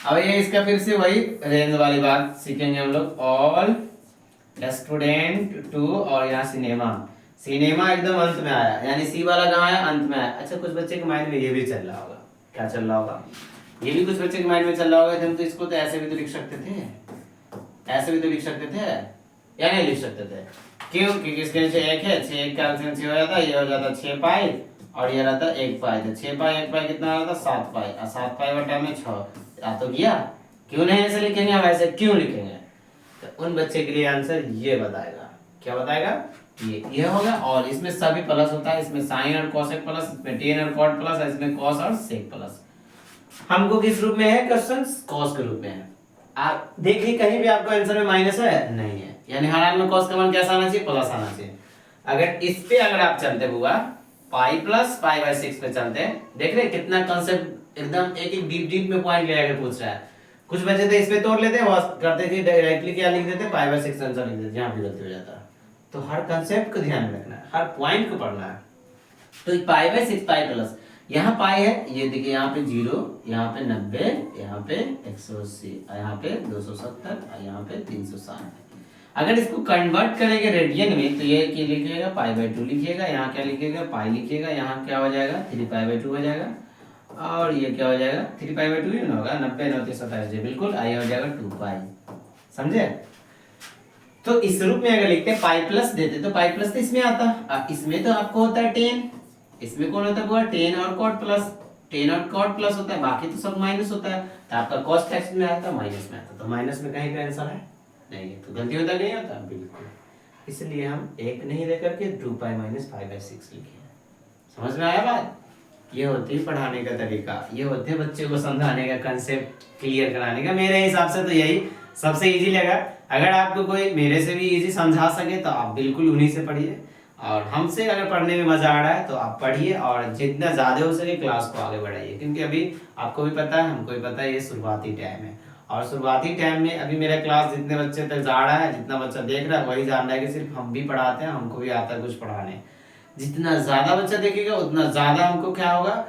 [SPEAKER 1] अब ये इसका फिर से वही रेंज वाली बात सीखेंगे हम लोग। ऑल स्टूडेंट टू, और यहाँ सिनेमा, सिनेमा एकदम अंत में आया, यानी सी वाला कहाँ आया, अंत में आया। अच्छा कुछ बच्चे के माइंड में ये भी चल रहा होगा, क्या चल रहा होगा, ये भी कुछ बच्चे के माइंड में चल रहा होगा, हम तो इसको तो ऐसे भी तो लिख सकते थे, ऐसे भी तो लिख सकते थे या नहीं लिख सकते थे। क्यों, क्योंकि इसके नीचे 1 है, 6 1 का एलसीएम 6 हो जाता, ये हो जाता 6 पाई और ये रहता 1 पाई। तो 6 पाई 1 पाई कितना रहता, 7 पाई, और 7 पाई बटा में 6 आ तो गया। क्यों नहीं ऐसे लिखेंगे, अब ऐसे क्यों लिखेंगे, तो उन बच्चे के लिए आंसर ये बताएगा। क्या बताएगा, ये होगा। और इसमें सभी प्लस होता है, इसमें साइन और कोसेक प्लस, इसमें टेन और कॉट प्लस, इसमें कॉस और सेक प्लस। हमको किस रूप में है क्वेश्चन, कॉस के रूप में है। आप देखिए कहीं भी आपको आंसर में माइनस है नहीं है, यानी हर हाल में कॉस का मान कैसा आना चाहिए, प्लस आना चाहिए। अगर इस पे अगर आप चलते हुआ पाई प्लस पाई बाई 6 पे चलते, देख रहे कितना कंसेप्ट एकदम एक एक डीप डीप में पॉइंट ले आके पूछ रहा है। कुछ बच्चे तो इस पे तोड़ लेते हैं, वो करते थे डायरेक्टली क्या लिख देते, पाई बाई 6 आंसर लिख देते, जहां भी गलती हो जाता है। तो हर कंसेप्ट को ध्यान में रखना है, हर पॉइंट को पढ़ना है। तो पाई बाई 6 पाई प्लस, यहाँ पाई है, ये देखिए यहाँ पे 0, यहाँ पे 90, यहाँ पे 180, यहाँ पे 270 और यहाँ पे 360। अगर इसको कन्वर्ट करेंगे रेडियन में तो ये क्या लिखिएगा, पाई बाई 2 लिखिएगा, यहाँ क्या लिखिएगा, पाई लिखिएगा, यहाँ क्या हो जाएगा 3 पाई बाई 2 हो जाएगा, और ये क्या हो जाएगा 3 पाई बाई 2 ही ना होगा, 90 9 27 जी बिल्कुल, आई हो जाएगा 2 पाई। समझे। तो इस रूप में अगर लिखते पाई प्लस देते तो पाई प्लस तो इसमें आता, इसमें तो आपको होता है 10, इसमें कौन होता है 10 और कॉट प्लस, टेन और कॉट प्लस होता है, बाकी तो सब माइनस होता है, तो आपका कॉस एक्स में आता है, माइनस में आता है, तो माइनस में कहीं का आंसर है नहीं है, तो गलती होता नहीं होता बिल्कुल। इसलिए हम एक नहीं लेकर के 2 पाई माइनस 5/6 लिखे हैं। समझ में आया बात? ये होती है पढ़ाने का तरीका, ये होते हैं बच्चे को समझाने का, कंसेप्ट क्लियर कराने का। मेरे हिसाब से तो यही सबसे इजी लगा। अगर आपको कोई मेरे से भी इजी समझा सके तो आप बिल्कुल उन्हीं से पढ़िए, और हमसे अगर पढ़ने में मजा आ रहा है तो आप पढ़िए, और जितना ज़्यादा हो सके क्लास को आगे बढ़ाइए, क्योंकि अभी आपको भी पता है, हमको भी पता है, ये शुरुआती टाइम है, और शुरुआती टाइम में अभी मेरा क्लास जितने बच्चे तक जा रहा है, जितना बच्चा देख रहा है, वही जान रहा है कि सिर्फ हम भी पढ़ाते हैं, हमको भी आता है कुछ पढ़ाने। जितना ज़्यादा बच्चा देखेगा उतना ज़्यादा हमको क्या होगा,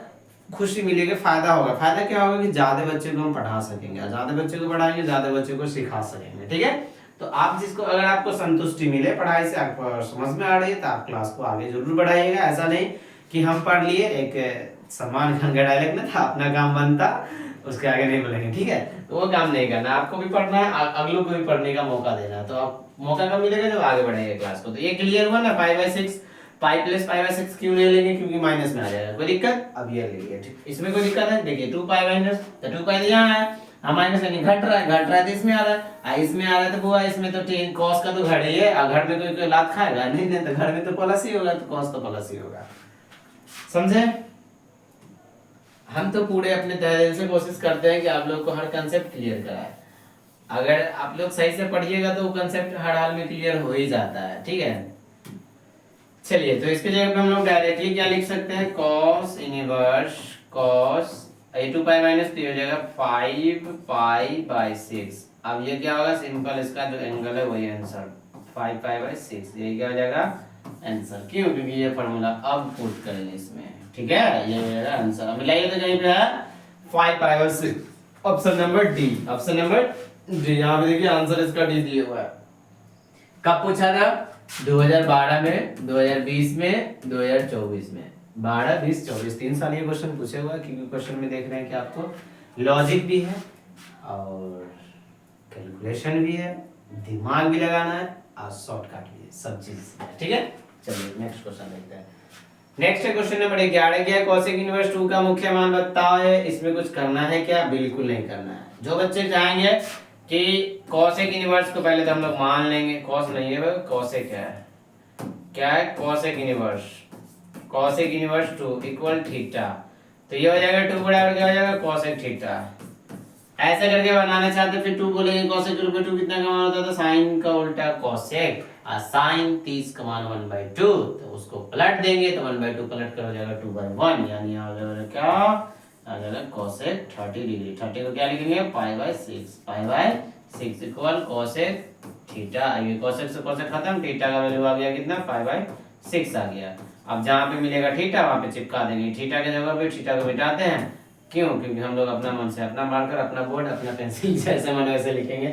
[SPEAKER 1] खुशी मिलेगी, फायदा होगा। फायदा क्या होगा कि ज्यादा बच्चे को हम पढ़ा सकेंगे, ज्यादा बच्चे को पढ़ाएंगे, ज्यादा बच्चे को सिखा सकेंगे। ठीक है, तो आप जिसको, अगर आपको संतुष्टि मिले पढ़ाई से, आपको समझ में आ रही है, तो आप क्लास को आगे जरूर बढ़ाइएगा। ऐसा नहीं कि हम पढ़ लिए, एक सलमान खान का डायलॉग ना था, अपना काम बनता उसके आगे नहीं बोलेंगे। ठीक है, तो वो काम नहीं करना, आपको भी पढ़ना है, अगलों को भी पढ़ने का मौका देना है, तो आप मौका कब मिलेगा जब आगे बढ़ेंगे क्लास को। तो ये क्लियर हुआ ना, 5/6 पाई प्लस 5/6 क्यों ले लेंगे, क्योंकि माइनस में आ जाएगा, कोई दिक्कत? अब ये ले लिया, ठीक, इसमें कोई दिक्कत है? देखिए 2 पाई माइनस, तो 2 पाई यहाँ है, हम माइनस यानी घट रहा है तो इसमें आ रहा है, इसमें आ रहा है तो बुआ इसमें तो टेन कॉस का तो घट ही है, और घर में कोई लात खाएगा नहीं, नहीं तो घर में तो प्लस ही होगा, तो कॉस तो प्लस ही होगा। समझे? हम तो पूरे अपने तहे दिल से कोशिश करते हैं कि आप लोग को हर कंसेप्ट क्लियर कराए। अगर आप लोग सही से पढ़िएगा तो वो कंसेप्ट हर हाल में क्लियर हो ही जाता है। ठीक है, चलिए, तो इसके जगह पे हम लोग डायरेक्टली क्या लिख सकते हैं, cos इनवर्स cos ये 2 पाई माइनस 3 हो जाएगा 5 पाई/6। अब ये क्या होगा, सिंपल इसका जो एंगल है वही आंसर, 5 पाई/6, ये क्या हो जाएगा आंसर। क्यों? क्योंकि ये फार्मूला अब पुट करेंगे इसमें। ठीक है, ये मेरा आंसर। अब मिलाइए तो कहीं पे है 5 पाई/6, option number D, option number D. यहाँ पे देखिए आंसर इसका डी दिया हुआ है। कब पूछा था? 2012 में, 2020 में, 2024 में। 12, 20, 24 3 साल ये क्वेश्चन पूछे हुआ है, क्योंकि क्वेश्चन में देख रहे हैं कि आपको लॉजिक भी है और कैलकुलेशन भी है, दिमाग भी लगाना है, और शॉर्टकट भी है, सब चीज। ठीक है, चलिए नेक्स्ट क्वेश्चन देखते हैं। नेक्स्ट क्वेश्चन नंबर 11 क्या है, cosec इनवर्स 2 का मुख्य मान बताओ है। इसमें कुछ करना है क्या? बिल्कुल नहीं करना है। जो बच्चे चाहेंगे कि cosec इनवर्स को पहले तो हम लोग मान लेंगे, cos नहीं है, cosec है। क्या है? cosec इनवर्स 2 इक्वल थीटा, तो ये हो जाएगा 2 बराबर क्या हो जाएगा, cosec थीटा। ऐसे करके बनाना चाहते फिर 2 बोलेंगे, cosec के रूप में 2 कितना का मान होता था, sin का उल्टा cosec, और sin 30 का मान 1/2, तो उसको पलट देंगे तो 1/2 पलट कर हो जाएगा 2/1, यानी आ जाएगा क्या, आ जाएगा cosec 30 डिग्री। 30 को क्या लिखेंगे, पाई/6 इक्वल cosec थीटा। ये cosec से cosec खत्म, थीटा का वैल्यू आ गया कितना, पाई/6 आ गया। अब जहाँ पे मिलेगा थीटा वहाँ पे चिपका देंगे, थीटा के जगह पे थीटा को मिटाते हैं। क्यों? क्योंकि हम लोग अपना मन से, अपना मार्कर, अपना बोर्ड, अपना पेंसिल, जैसे मन वैसे लिखेंगे।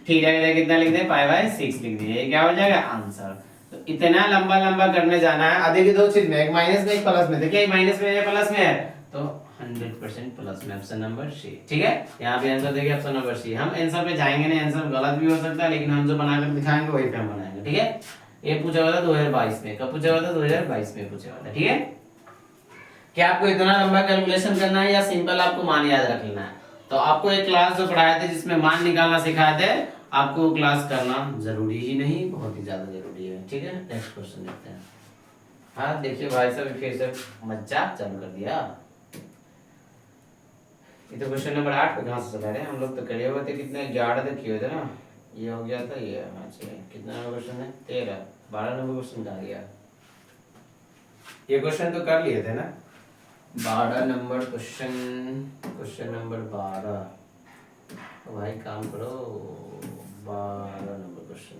[SPEAKER 1] थीटा के जगह कितना लिख दें, पाई/6 लिख दिए, ये क्या हो जाएगा आंसर। तो इतना लंबा लंबा करने जाना है। अब देखिए दो चीज में, एक माइनस में एक प्लस में, देखिए माइनस में या प्लस में है, तो 100% प्लस में, ऑप्शन नंबर सी। ठीक है, यहाँ पे आंसर देखिए ऑप्शन नंबर सी। हम आंसर पे जाएंगे नहीं, आंसर गलत भी हो सकता है, लेकिन हम जो बनाकर दिखाएंगे वही पे हम बनाएंगे। ठीक है, ये पूछा हुआ था 2022 में, कब पूछा हुआ था, 2022 में पूछा हुआ था। ठीक है, क्या आपको इतना लंबा कैलकुलेशन करना है या सिंपल आपको मान याद रख लेना है? तो आपको एक क्लास जो पढ़ाए थे जिसमें मान निकालना सिखाए थे, आपको क्लास करना जरूरी ही नहीं, बहुत ही ज्यादा जरूरी है। ठीक है, नेक्स्ट क्वेश्चन देखते हैं। हाँ देखिए भाई साहब फिर से मजाक चालू कर दिया। ये तो क्वेश्चन नंबर 8 पे कहाँ से चला रहे हैं हम लोग, तो करे हुए थे कितने, 11 तक किए थे ना, ये हो गया था, ये कितना नंबर क्वेश्चन है, 13, 12 नंबर क्वेश्चन कहा गया। ये क्वेश्चन तो कर लिए थे ना, 12 नंबर क्वेश्चन, क्वेश्चन नंबर 12। तो भाई काम करो, 12 नंबर क्वेश्चन।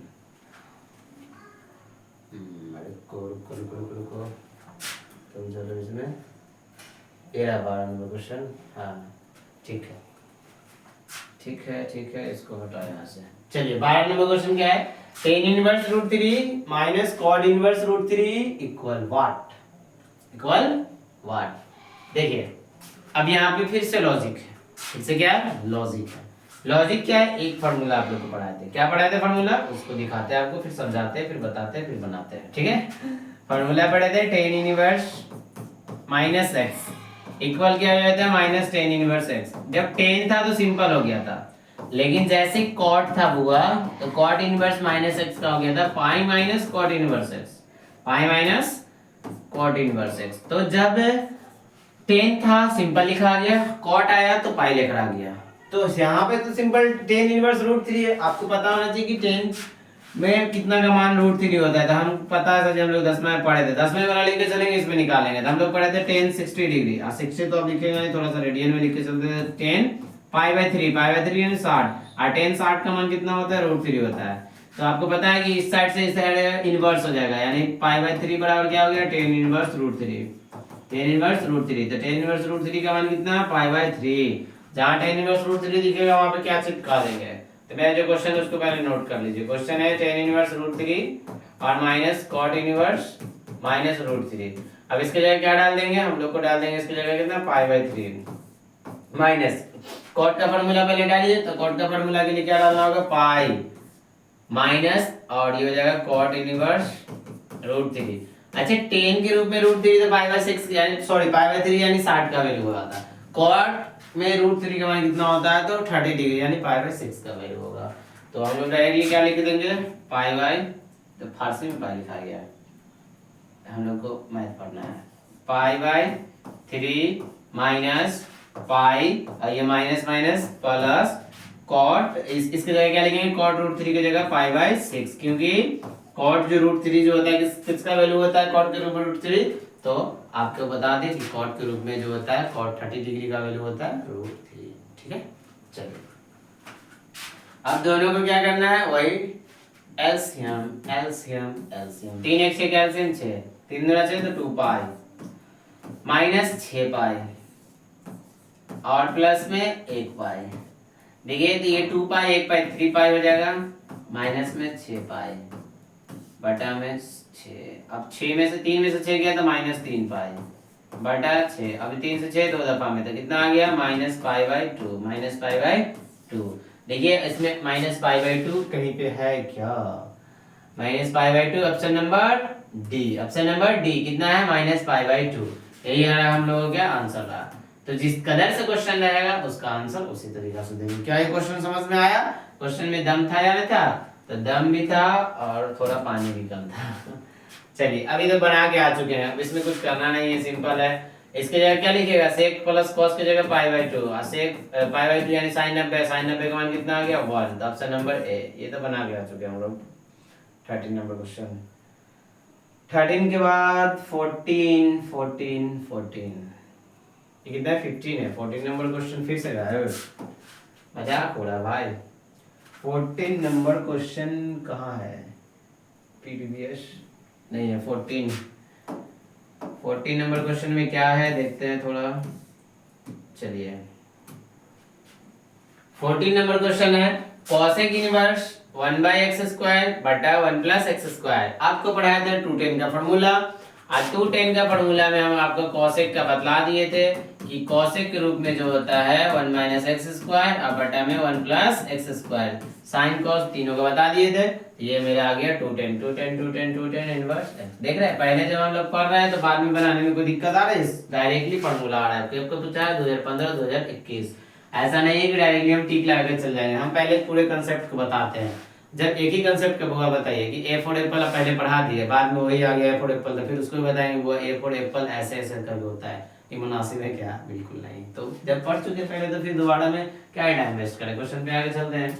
[SPEAKER 1] रुको रुको रुको रुको रुको, तुम चलो इसमें, 12 नंबर क्वेश्चन। हाँ ठीक है ठीक है ठीक है, इसको हटाओ यहाँ से। चलिए 12 नंबर क्वेश्चन क्या है, tan inverse √3 minus cot inverse √3 equal what, equal what. देखिए अब यहाँ पे फिर से लॉजिक है, फिर से क्या है, लॉजिक है। लॉजिक क्या है, एक फार्मूला आप लोग को पढ़ाए थे, क्या पढ़ाए थे फार्मूला, उसको दिखाते हैं आपको, फिर समझाते हैं, फिर बताते हैं, फिर बनाते हैं। ठीक है, फार्मूला पढ़े थे tan inverse minus x equal क्या हो जाता है माइनस टेन इनवर्स एक्स। जब टेन था तो सिंपल हो गया था, लेकिन जैसे कॉट था हुआ तो कॉट इनवर्स माइनस एक्स का हो गया था pi minus cot inverse x, pi minus cot inverse x. तो जब टेन था सिंपल लिखा गया, कॉट आया तो पाई लिखा गया। तो यहाँ पे तो simple tan inverse root three है। आपको पता होना चाहिए कि टेन में कितना का मान रूट थ्री होता है। तो हम पता है जब हम लोग 10 में पढ़े थे, 10 में वाला लेके चलेंगे इसमें निकालेंगे। तो हम लोग पढ़े थे टेन 60 डिग्री, 60 तो अब लिखेंगे नहीं, थोड़ा सा रेडियन में लिख के चलते हैं। टेन पाई बाई थ्री यानी 60, और टेन 60 का मान कितना होता है रूट थ्री होता है। तो आपको पता है कि इस साइड से इस साइड इनवर्स हो जाएगा, यानी पाई बाई थ्री बराबर क्या हो गया tan inverse root three, tan inverse root three. तो टेन इनवर्स रूट थ्री का मान कितना है पाई बाई थ्री। जहां टेन इनवर्स रूट थ्री दिखेगा वहां पे क्या चिपका देंगे। तो मेरा जो क्वेश्चन है उसको पहले नोट कर लीजिए। क्वेश्चन है टेन इनवर्स रूट थ्री और minus cot inverse minus root three. अब इसके जगह क्या डाल देंगे हम लोग को, डाल देंगे इसके जगह कितना pi by three minus cot का फॉर्मूला पहले डालिए। तो कॉट का फॉर्मूला के लिए क्या डालना होगा पाई माइनस और ये हो जाएगा कॉट इनवर्स रूट थ्री। अच्छा टेन के रूप में रूट थ्री तो पाई बाई सिक्स यानी सॉरी पाई बाई थ्री यानी 60 का वैल्यू होगा था। कॉट में रूट थ्री का मान कितना होता है तो 30 डिग्री यानी पाई बाई सिक्स का वैल्यू होगा। तो हम लोग डायरेक्टली क्या लिख देंगे पाई बाई, तो फारसी में पाई लिखा गया है, हम लोग को मैथ पढ़ना है। Pi by three minus pi और ये माइनस माइनस प्लस कॉट, इसके जगह क्या लिखेंगे कॉट रूट थ्री की जगह पाई बाई सिक्स, क्योंकि कॉट जो रूट थ्री जो होता है किसका वैल्यू होता है कॉट के रूप में रूट थ्री। तो आपको बता दें कि कॉट के रूप में जो होता है कॉट 30 डिग्री का वैल्यू होता है रूट थ्री। ठीक है चलिए अब दोनों को क्या करना है वही एलसीएम एलसीएम एलसीएम। 3 एक 6 एलसीएम 6, 3 दूना 6 तो 2 पाई माइनस 6 पाई और प्लस में 1 पाई। देखिए तो ये 2 पाई 1 पाई 3 पाई हो जाएगा, माइनस में 6 पाई बटा में 6। अब 6 में से 3 में से 6 गया तो माइनस 3 पाई बटा 6। अब 3 से 6 दो दफा में तो कितना आ गया minus pi by to, minus pi by to. देखिए इसमें माइनस पाई बाई टू कहीं पे है क्या, minus pi by to option number D, option number D कितना है माइनस पाई बाई टू। यही है हम लोगों का आंसर रहा। तो जिस कदर से क्वेश्चन रहेगा उसका आंसर उसी तरीका से देंगे। क्या ये क्वेश्चन समझ में आया? क्वेश्चन में दम था या नहीं था? तो दम भी था और थोड़ा पानी भी कम था। चलिए अभी तो बना के आ चुके हैं, अब इसमें कुछ करना नहीं है, सिंपल है। इसके जगह क्या लिखेगा सेक प्लस कॉस की जगह pi by two, sec pi by two यानी साइन 90, साइन 90 का मान कितना आ गया 1। तो ऑप्शन नंबर ए, ये तो बना के आ चुके हैं हम लोग। 13 नंबर क्वेश्चन, 13 के बाद 14 14 14, ये कितना है 15 है। 14 नंबर क्वेश्चन फिर से गायब, मजाक हो रहा है भाई। 14 नंबर क्वेश्चन कहाँ है? पीडीबीएस नहीं है। 14 नंबर क्वेश्चन में क्या है देखते हैं थोड़ा। चलिए 14 नंबर क्वेश्चन है cosec इनवर्स 1/x² बटा 1 + x²। आपको पढ़ाया था 2tan का फॉर्मूला, और 2tan का फॉर्मूला में हम आपको cosec का बतला दिए थे कि cosec के रूप में जो होता है 1 - x² और बटा में 1 + x²। साइन cos तीनों को बता दिए थे। ये मेरा आ गया 2tan 2tan 2tan 2tan inverse x। देख रहे हैं पहले जब हम लोग पढ़ रहे हैं तो बाद में बनाने में कोई दिक्कत आ रही है, डायरेक्टली फॉर्मूला आ रहा है। आपको पूछा है 2015 2021, ऐसा नहीं है कि डायरेक्टली हम टिक लगा के चल जाएंगे। हम पहले पूरे कंसेप्ट को बताते हैं। जब एक ही कंसेप्ट कब होगा बताइए कि ए फॉर एप्पल पहले पढ़ा दिए, बाद में वही आ गया ए फॉर एप्पल, तो फिर उसको भी बताएंगे वो ए फॉर एप्पल ऐसे ऐसे करके होता है। ये मुनासिब है क्या? बिल्कुल नहीं। तो जब पढ़ चुके पहले तो फिर दोबारा में क्या टाइम वेस्ट करें। क्वेश्चन पे आगे चलते हैं।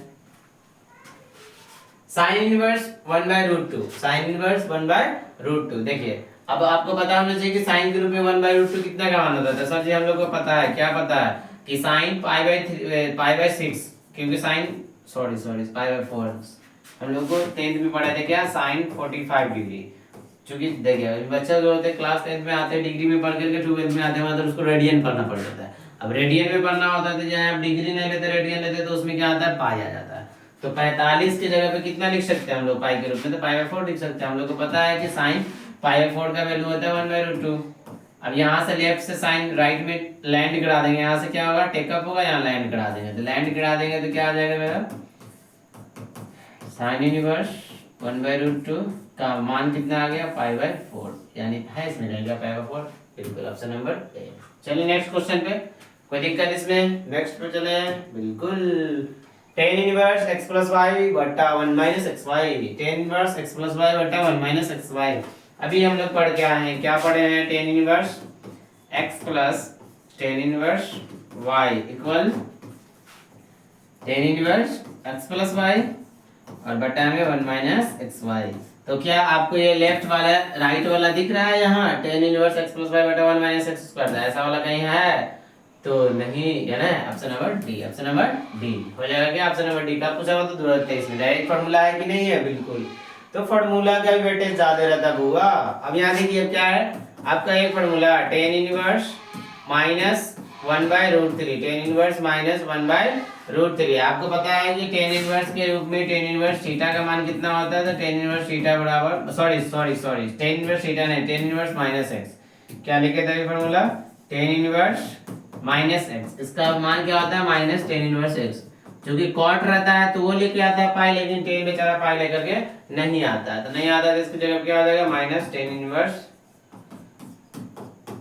[SPEAKER 1] Sine inverse 1/√2, sine inverse 1/√2। देखिए अब आपको पता होना चाहिए कि साइन के रूप में 1/√2 कितना का मान होता है। सर जी हम लोग को पता है, क्या पता है कि साइन पाई/6, क्योंकि साइन पाई/4 हम लोग को 10th में पढ़े थे क्या साइन 45 डिग्री। क्योंकि देखिए बच्चा जो होते हैं क्लास 10th में आते हैं डिग्री में पढ़ करके 12th में आते हैं मतलब उसको रेडियन पढ़ना पड़ जाता है। अब रेडियन में पढ़ना होता है तो चाहे आप डिग्री नहीं लेते रेडियन लेते तो उसमें क्या आता है पाई आ जाता है। तो 45 की जगह पे कितना लिख सकते हैं हम लोग पाई के रूप में, तो पाई/4 लिख सकते हैं। हम लोग को पता है कि साइन पाई/4 का वैल्यू होता है 1/√2। अब यहाँ से लेफ्ट से साइन राइट में लैंड करा देंगे, यहाँ से क्या होगा टेकअप होगा, यहाँ लैंड करा देंगे। तो लैंड करा देंगे तो क्या आ जाएगा मेरा साइन इनवर्स 1/√2 का मान कितना आ गया पाई/4, यानी है इसमें रहेगा पाई/4। बिल्कुल ऑप्शन नंबर ए। चलिए नेक्स्ट क्वेश्चन पे, कोई दिक्कत इसमें? नेक्स्ट पे चले, बिल्कुल। Tan inverse x plus y बटा one minus x y, tan inverse x plus y बटा वन माइनस एक्स वाई। अभी हम लोग पढ़ के आए हैं, क्या पढ़े हैं? Tan inverse x plus tan inverse y equal tan inverse x plus y और बटा में वन माइनस एक्स वाई। तो क्या आपको ये लेफ्ट वाला राइट वाला दिख रहा है यहाँ? Tan inverse x plus y बटा वन माइनस एक्स स्क्वायर, ऐसा वाला कहीं है? तो नहीं है ना, option number D, option number D हो जाएगा। क्या ऑप्शन नंबर डी का पूछा हुआ तो जरूरत है इसमें, डायरेक्ट फार्मूला है कि नहीं है? बिल्कुल। तो फार्मूला का भी वेटेज ज्यादा रहता है बुआ। अब यहाँ देखिए क्या है आपका एक formula, tan inverse minus one by root three, tan inverse minus one by root three. आपको पता है कि टेन इनवर्स के रूप में टेन इनवर्स थीटा का मान कितना होता है? तो टेन इनवर्स थीटा बराबर, सॉरी टेन इनवर्स थीटा नहीं, टेन इनवर्स माइनस एक्स। क्या लिखे थे formula? Tan inverse minus x, इसका मान क्या होता है? Minus tan inverse x. क्योंकि कॉट रहता है तो वो लेके आता है पाई, लेकिन टेन बेचारा पाई लेकर के नहीं आता है, तो नहीं आता है, तो इसकी जगह क्या हो जाएगा? Minus tan inverse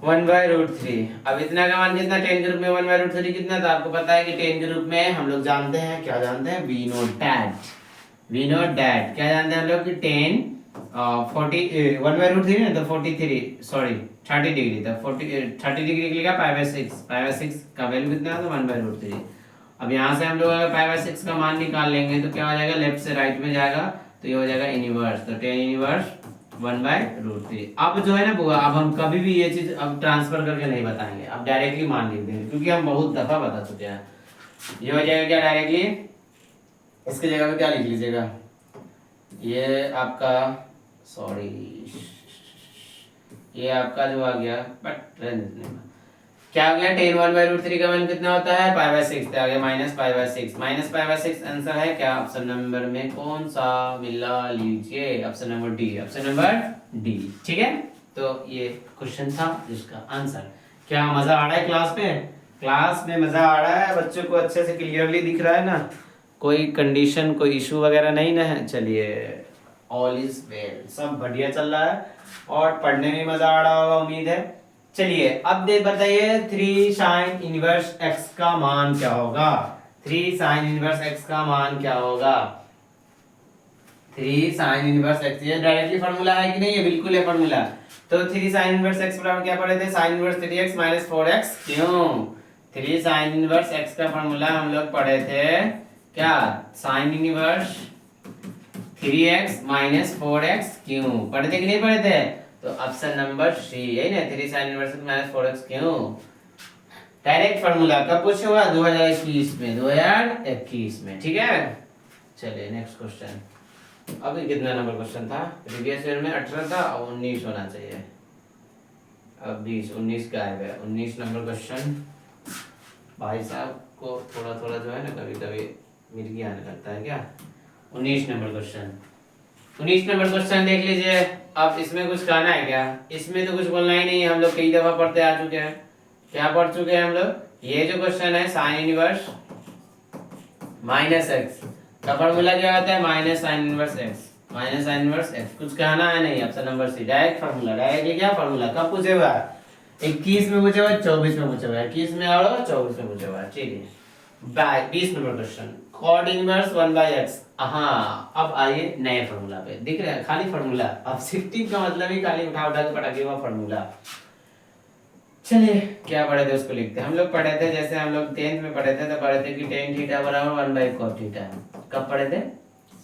[SPEAKER 1] one by root three. अब इतना का मान कितना? टेन के रूप में वन बाय रूट थ्री कितना था? आपको पता है कि टेन के रूप में हम लोग जानते हैं, क्या जानते हैं? We know that, we know that क्या जानते हैं हम लोग? कि tan 40 one by root three ना, तो 43 सॉरी 30 डिग्री, तो 30 डिग्री के लिए क्या? पाई बाय सिक्स का वैल्यू कितना है? तो वन बाय रूट थ्री। अब यहाँ से हम लोग अगर पाई बाय सिक्स का मान निकाल लेंगे तो क्या हो जाएगा? लेफ्ट से राइट में जाएगा तो ये हो जाएगा इनवर्स, तो tan inverse one by root three. अब जो है ना बुआ, अब हम कभी भी ये चीज अब ट्रांसफर करके नहीं बताएंगे, अब डायरेक्टली मान लिख देंगे, क्योंकि हम बहुत दफा बता चुके हैं। ये हो जाएगा क्या डायरेक्टली? इसकी जगह पे क्या लिख लीजिएगा? ये आपका सॉरी ये आपका जो आ गया, बट क्या आ गया? Tan one by root three का मान कितना होता है? पाई बाय सिक्स, आ गया minus pi by six, minus pi by six answer है क्या? ऑप्शन नंबर में कौन सा मिला लीजिए? Option number D, option number D. ठीक है, तो ये क्वेश्चन था जिसका आंसर। क्या मजा आ रहा है क्लास में? क्लास में मजा आ रहा है? बच्चों को अच्छे से क्लियरली दिख रहा है ना? कोई कंडीशन, कोई इशू वगैरह नहीं ना है? चलिए, ऑल इज वेल, सब बढ़िया चल रहा है और पढ़ने में मजा आ रहा होगा, उम्मीद है। चलिए अब दे बताइए, थ्री साइन इनवर्स एक्स का मान क्या होगा? थ्री साइन इनवर्स एक्स का मान क्या होगा? थ्री साइन इनवर्स एक्स, ये डायरेक्टली फार्मूला है कि नहीं? है, बिल्कुल है फार्मूला। तो थ्री साइन इनवर्स एक्स बराबर क्या पढ़े थे? Sine inverse three x minus four x. क्यों? थ्री साइन इनवर्स एक्स का फार्मूला हम लोग पढ़े थे क्या? Sine inverse three x minus four x. क्यों पढ़े थे कि नहीं पढ़े थे? तो ऑप्शन नंबर सी, यही ना, three sign inverse minus four x. क्यों? डायरेक्ट फार्मूला कब पूछा हुआ? 2021 में, 2021 में। ठीक है, चलिए नेक्स्ट क्वेश्चन। अभी कितना नंबर क्वेश्चन था? प्रीवियस ईयर में 18 था और 19 होना चाहिए, अब 20 19 गायब है। 19 नंबर क्वेश्चन। भाई साहब को थोड़ा थोड़ा जो है ना कभी कभी मिर्गी आने लगता है क्या? 19 नंबर क्वेश्चन, 19 नंबर क्वेश्चन देख लीजिए। अब इसमें कुछ कहना है क्या? इसमें तो कुछ बोलना ही नहीं है, हम लोग कई दफा पढ़ते आ चुके हैं। क्या पढ़ चुके हैं हम लोग? ये जो क्वेश्चन है साइन इनवर्स माइनस एक्स का फॉर्मूला क्या होता है? Minus sine inverse x, minus sine inverse x. कुछ कहना है नहीं, option number C, direct formula. Direct क्या फार्मूला? कब पूछे हुआ? 21 में पूछे हुआ, 24 में पूछे हुआ, 21 में और 24 में पूछे हुआ। ठीक है, 20 number question, cot inverse one by x. हाँ, अब आइए नए फार्मूला पे। दिख रहा है खाली फार्मूला? अब शिफ्टिंग का मतलब ही खाली उठा उठा के पटाखे हुआ फार्मूला। चलिए क्या पढ़े थे उसको लिखते हैं। हम लोग पढ़े थे, जैसे हम लोग 10th में पढ़े थे, तो पढ़े थे कि टेन थीटा बराबर वन बाई कॉट थीटा। कब पढ़े थे?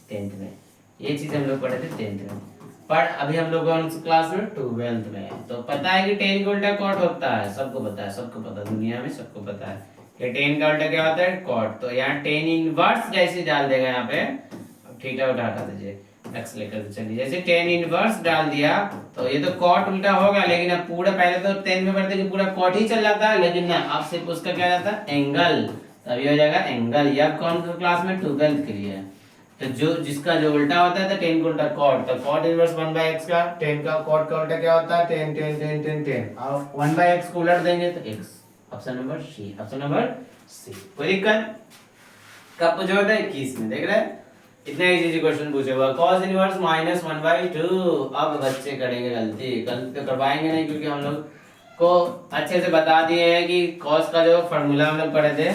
[SPEAKER 1] 10th में। ये चीज हम लोग पढ़े थे 10th में। पर अभी हम लोग क्लास में 12th में है, तो पता है कि टेन का उल्टा कॉट होता है। सबको पता है, सबको पता है, दुनिया में सबको पता है कि टेन का उल्टा क्या होता है? कॉट। तो यहाँ टेन इनवर्स जैसे डाल देगा यहाँ पे, थीटा उठा हटा दीजिए, एक्स लेकर के चलिए। जैसे टेन इनवर्स डाल दिया तो ये तो कॉट उल्टा होगा, लेकिन अब पूरा पहले तो 10 में पढ़ते कि पूरा कॉट ही चल जाता है, लेकिन ना अब सिर्फ उसका क्या जाता है? एंगल। तभी हो जाएगा एंगल। ये अब कौन सा क्लास में? 12th के लिए। तो जो जिसका जो उल्टा होता है तो 10 का उल्टा कॉट, तो कॉट इनवर्स 1 बाय x का 10 का कॉट का उल्टा क्या होता है? 10 10 10 10 10। अब 1 बाय x को उलट देंगे तो x। ऑप्शन नंबर सी, ऑप्शन नंबर सी। कोई दिक्कत? कब पूछा होता है? 21 में। देख रहे हैं इतना इजी क्वेश्चन पूछे हुआ। cos inverse -1/2। अब बच्चे करेंगे गलती, गलती तो करवाएंगे नहीं, क्योंकि हम लोग को अच्छे से बता दिए हैं कि कॉस का जो फॉर्मूला हम लोग पढ़े थे,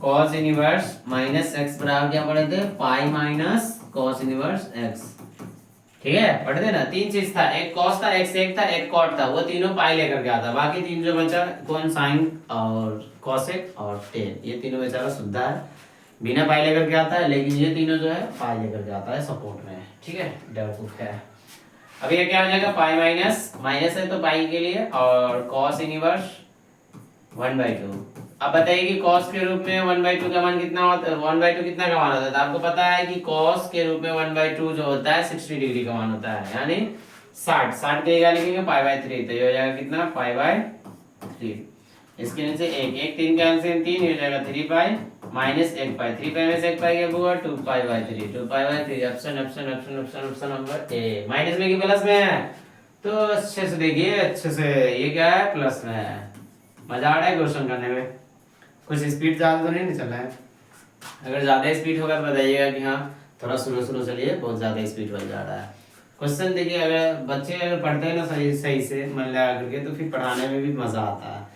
[SPEAKER 1] कॉस इनवर्स माइनस एक्स बराबर क्या पढ़े थे, pi minus cos inverse x. ठीक है, पढ़ देना। तीन चीज था, एक कॉस था, एक सेक था, एक कॉट था, वो तीनों पाई लेकर के आता। बाकी तीन जो बचा कौन, साइन और कॉसेक और टेन, ये तीनों बेचारा सुविधा है, बिना पाई लेकर के आता है, लेकिन ये तीनों जो है पाई लेकर के आता है सपोर्ट में। ठीक है, डबल है। अब ये क्या हो जाएगा, पाई माइनस माइनस है तो पाई के लिए, और कॉस इनवर्स 1/2। अब बताइए कि कॉस के रूप में 1/2 का मान कितना होता है, 1/2 कितना का मान होता है, तो आपको पता है कि कॉस के रूप में 1/2 जो होता है 60 डिग्री का मान होता है, यानी 60 की जगह लिखेंगे पाई/3, तो ये हो जाएगा कितना, पाई/3। इसके नीचे एक 3 का एलसीएम 3, ये हो जाएगा 3 पाई माइनस 1 पाई, 3 पाई में से 1 पाई क्या होगा, 2 पाई/3, 2 पाई/3। Option option option option option number A. Minus में कि प्लस में है, तो अच्छे से देखिए, अच्छे से, ये क्या है, प्लस में है। मजा आ रहा है क्वेश्चन करने में, कुछ स्पीड ज्यादा तो नहीं चल रहा है। अगर ज्यादा स्पीड होगा तो बताइएगा कि हाँ थोड़ा स्लो स्लो चलिए, बहुत ज्यादा स्पीड हो जा रहा है। क्वेश्चन देखिए, अगर बच्चे अगर पढ़ते हैं ना सही सही से मन लगा करके, तो फिर पढ़ाने में भी मजा आता है।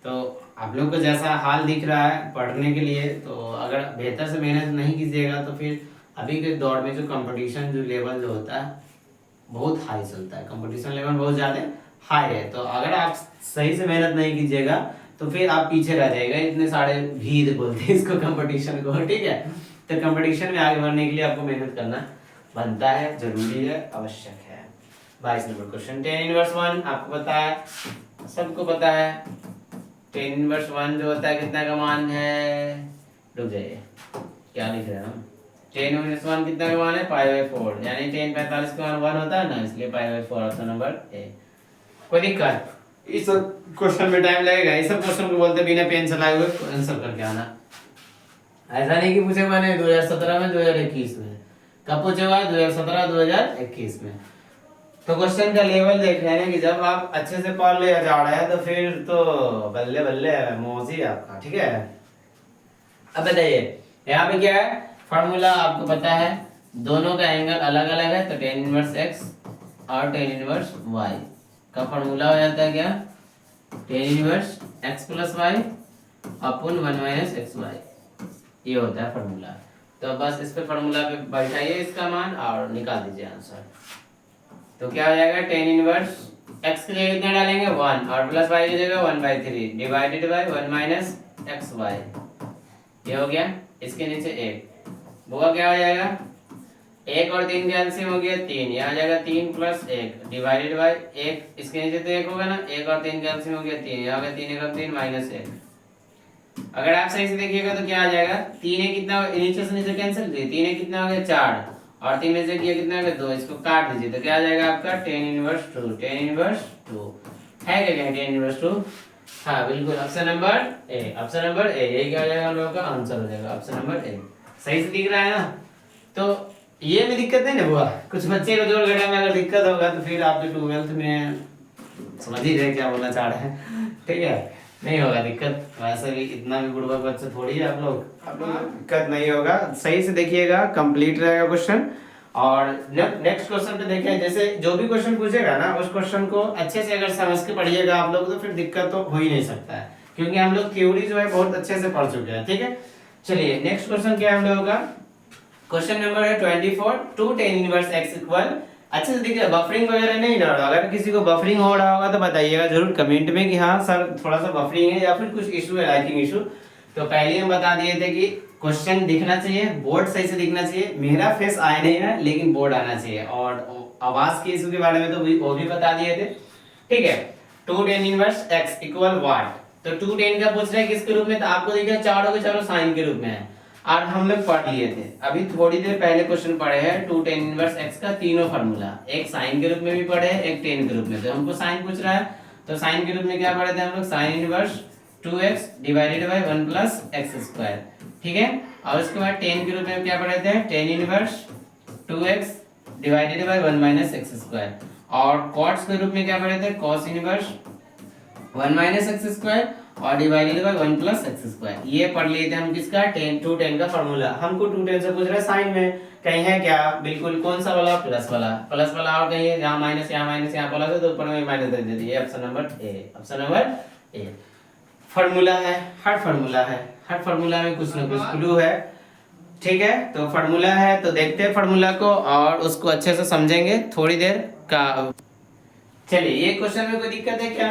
[SPEAKER 1] तो आप लोग को जैसा हाल दिख रहा है पढ़ने के लिए, तो अगर बेहतर से मेहनत नहीं कीजिएगा तो फिर अभी के दौर में जो कंपटीशन जो लेवल जो होता है बहुत हाई चलता है, कंपटीशन लेवल बहुत ज़्यादा हाई है। तो अगर आप सही से मेहनत नहीं कीजिएगा तो फिर आप पीछे रह जाएगा, इतने सारे भीड़ बोलते हैं इसको कंपटीशन को। ठीक है, तो कंपटीशन में आगे बढ़ने के लिए आपको मेहनत करना बनता है, जरूरी है, आवश्यक है। 22 नंबर क्वेश्चन, tan इनवर्स 1 आपको पता है, सबको पता है। tan इनवर्स 1 जो होता है कितना का मान है, रुक जाइए क्या लिख रहे हैं हम, tan इनवर्स 1 कितना का मान है, पाई/4, यानी tan 45 का मान 1 होता है ना, इसलिए पाई/4 ऑप्शन नंबर ए। कोई दिक्कत, इस क्वेश्चन में टाइम लगेगा, इस सब क्वेश्चन को बोलते बिना पेन चलाए हुए आंसर करके आना। ऐसा नहीं कि पूछे मैंने 2017 में, 2021 में, कब पूछे हुआ है, 2017 2021 में। तो क्वेश्चन का लेवल देख रहे हैं कि जब आप अच्छे से पढ़ ले जा रहे हैं तो फिर तो बल्ले बल्ले मौज ही आपका। ठीक है, अब बताइए यहाँ पे क्या है, फॉर्मूला आपको पता है, दोनों का एंगल अलग अलग है, तो tan इनवर्स x और tan इनवर्स y का फॉर्मूला हो जाता है क्या, tan inverse x plus y अपन 1 माइनस xy, ये होता है फॉर्मूला। तो बस इस पे फॉर्मूला पे बैठाइए इसका मान और निकाल दीजिए आंसर। तो क्या हो जाएगा, tan इनवर्स x की जगह कितना डालेंगे 1, और प्लस y की जगह 1/3 डिवाइडेड बाय 1 माइनस xy, ये हो गया। इसके नीचे एक, वो क्या हो जाएगा, 1 और 3 का एलसीएम हो गया 3, यहाँ आ जाएगा 3 प्लस 1 डिवाइडेड बाय 1, इसके नीचे तो 1 होगा ना, 1 और 3 का एलसीएम हो गया 3, यहाँ हो गया 3 1 3 माइनस 1। अगर आप सही से देखिएगा तो क्या आ जाएगा, 3 है कितना, नीचे से नीचे कैंसिल कीजिए, 3 है कितना हो गया 4, और 3 में से किया कितना हो गया 2, इसको काट दीजिए, तो क्या आ जाएगा आपका tan इनवर्स 2, tan इनवर्स 2 है क्या, tan इनवर्स 2, हाँ बिल्कुल, ऑप्शन नंबर ए, ऑप्शन नंबर ए, ये क्या हो जाएगा हम लोगों का आंसर हो जाएगा, ऑप्शन नंबर ए। सही से दिख रहा है ना, तो ये में दिक्कत नहीं ना हुआ, कुछ बच्चे को जोड़ घटा में अगर दिक्कत होगा तो फिर आप जो 12th में समझ ही रहे क्या बोलना चाह रहे हैं। ठीक है, नहीं होगा दिक्कत, वैसे भी इतना भी बुढ़वा बच्चा थोड़ी है आप लोग दिक्कत नहीं होगा। सही से देखिएगा, कंप्लीट रहेगा क्वेश्चन। और नेक्स्ट क्वेश्चन पे देखें, जैसे जो भी क्वेश्चन पूछेगा ना उस क्वेश्चन को अच्छे से अगर समझ के पढ़िएगा आप लोग, तो फिर दिक्कत तो हो ही नहीं सकता है, क्योंकि हम लोग थ्योरी जो है बहुत अच्छे से पढ़ चुके हैं। ठीक है, चलिए नेक्स्ट क्वेश्चन क्या है हम लोगों का, क्वेश्चन नंबर है 24, 2 tan इनवर्स x इक्वल, अच्छे से देखिए बफरिंग वगैरह नहीं ना रहा, अगर किसी को बफरिंग हो रहा होगा तो बताइएगा जरूर कमेंट में कि हाँ सर थोड़ा सा बफरिंग है या फिर कुछ इशू है, राइटिंग इशू। तो पहले हम बता दिए थे कि क्वेश्चन दिखना चाहिए, बोर्ड सही से दिखना चाहिए, मेरा फेस आया नहीं है लेकिन बोर्ड आना चाहिए, और आवाज के इशू के बारे में तो वो भी बता दिए थे। ठीक है, 2 tan inverse x equal what, तो 2 tan का पूछ रहे हैं किसके रूप में, तो आपको देखिए चारों के चारों साइन के रूप में है, और हम लोग पढ़ लिए थे अभी थोड़ी देर पहले क्वेश्चन पढ़े हैं 2 tan इनवर्स x का तीनों फार्मूला, एक साइन के रूप में भी पढ़े हैं, एक tan के रूप में। तो हमको साइन पूछ रहा है, तो साइन के रूप में क्या पढ़े थे हम लोग, sine inverse 2x divided by 1 plus x square. ठीक है, और उसके बाद tan के रूप में क्या पढ़े थे, tan inverse 2x divided by 1 minus x square, और cos के रूप में क्या पढ़े थे, cos inverse 1 minus x square, और divided by 1 plus x square. ये पढ़ लिए थे हम किसका, 10 का फॉर्मूला। हमको 210 से पूछ रहा है साइन में, कहीं है क्या, बिल्कुल कौन सा वाला, प्लस वाला, प्लस वाला। और कहीं यहाँ माइनस, यहाँ प्लस है तो ऊपर में माइनस दे दीजिए। ऑप्शन नंबर ए, ऑप्शन नंबर ए। फार्मूला है, हर फार्मूला है, हर फार्मूला में कुछ ना कुछ क्लू है, ठीक है। तो फार्मूला है तो देखते हैं फार्मूला को और उसको अच्छे से समझेंगे थोड़ी देर का। चलिए, ये क्वेश्चन में कोई दिक्कत है क्या?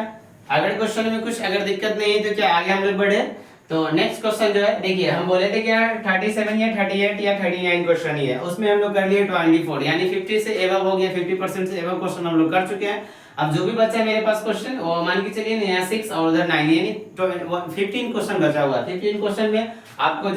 [SPEAKER 1] अगर क्वेश्चन में कुछ अगर दिक्कत नहीं है तो क्या आगे हम लोग बढ़े? तो नेक्स्ट क्वेश्चन जो है, देखिए हम बोले थे क्या 37 या 38 या 39 क्वेश्चन ही है, उसमें हम लोग कर लिए 24, यानी 50 से एबव हो गया, 50% से एबव क्वेश्चन हम लोग कर चुके हैं। अब जो भी बचा है मेरे पास क्वेश्चन, वो मान के चलिए नया 6 और उधर 9, यानी 15 क्वेश्चन बचा हुआ है। 15 क्वेश्चन में आपको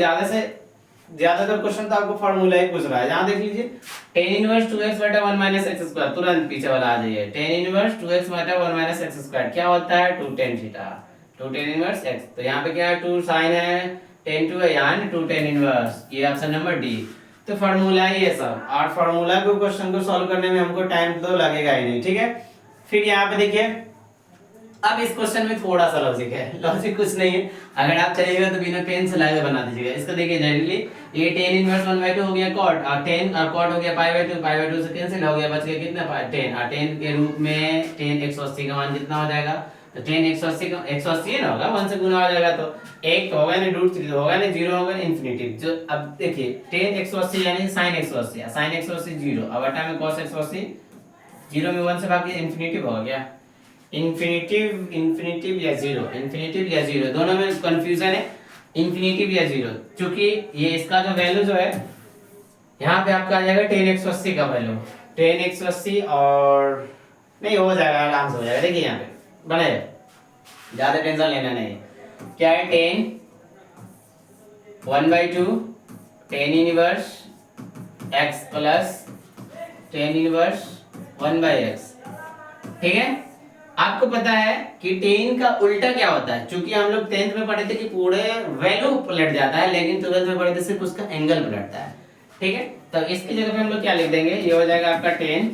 [SPEAKER 1] ज्यादातर क्वेश्चन तो आपको फार्मूला ही पूछ रहा है। यहाँ देख लीजिए, tan इनवर्स 2x बटा 1 माइनस एक्स स्क्वायर, तुरंत पीछे वाला आ जाइए। tan इनवर्स 2x बटा 1 माइनस एक्स स्क्वायर क्या होता है, 2 tan theta, 2 tan inverse x। तो यहाँ पे क्या है, 2 sin है, tan 2 है, यहाँ 2 tan इनवर्स, ये ऑप्शन नंबर डी। तो फार्मूला ही है सब, और फार्मूला को क्वेश्चन को सॉल्व करने में हमको टाइम तो लगेगा ही नहीं, ठीक है। फिर यहाँ पे देखिए, अब इस क्वेश्चन में थोड़ा सा लॉजिक है, लॉजिक कुछ नहीं है। अगर आप चलिएगा तो बिना पेन से लाइव बना दीजिएगा। इसका देखिए डायरेक्टली, ये tan इनवर्स 1/2 हो गया cot, और tan और cot हो गया pi/2 से कैंसिल हो गया, बच गया कितना, 10। और 10 के रूप में tan 180 का मान कितना हो जाएगा, तो tan 180 है ना, होगा 1 से गुना हो जाएगा, तो 1 तो होगा नहीं, √3 तो होगा नहीं, 0 होगा इन्फिनिटी। जो अब देखिए tan 180 यानी sin 180, sin 180 0, अब बटा में cos 180, 0 में 1 से भाग दिया, इन्फिनिटी हो गया। इन्फिनिटिव या जीरो, दोनों में कंफ्यूजन है, इन्फिनिटिव या जीरो। क्योंकि ये इसका जो वैल्यू जो है, यहाँ पे आपका आ जाएगा tan 180 का वैल्यू, tan 180 और नहीं हो जाएगा, आराम से हो जाएगा। देखिए यहाँ पे बने, ज्यादा टेंशन लेना नहीं है। क्या है, tan 1/2 tan inverse x plus tan inverse 1/x, ठीक है। आपको पता है कि tan का उल्टा क्या होता है, क्योंकि हम लोग 10th में पढ़े थे कि पूरे वैल्यू पलट जाता है, लेकिन 12th में पढ़े थे सिर्फ उसका एंगल पलटता है, ठीक है। तो इसकी जगह पे हम लोग क्या लिख देंगे, ये हो जाएगा आपका tan।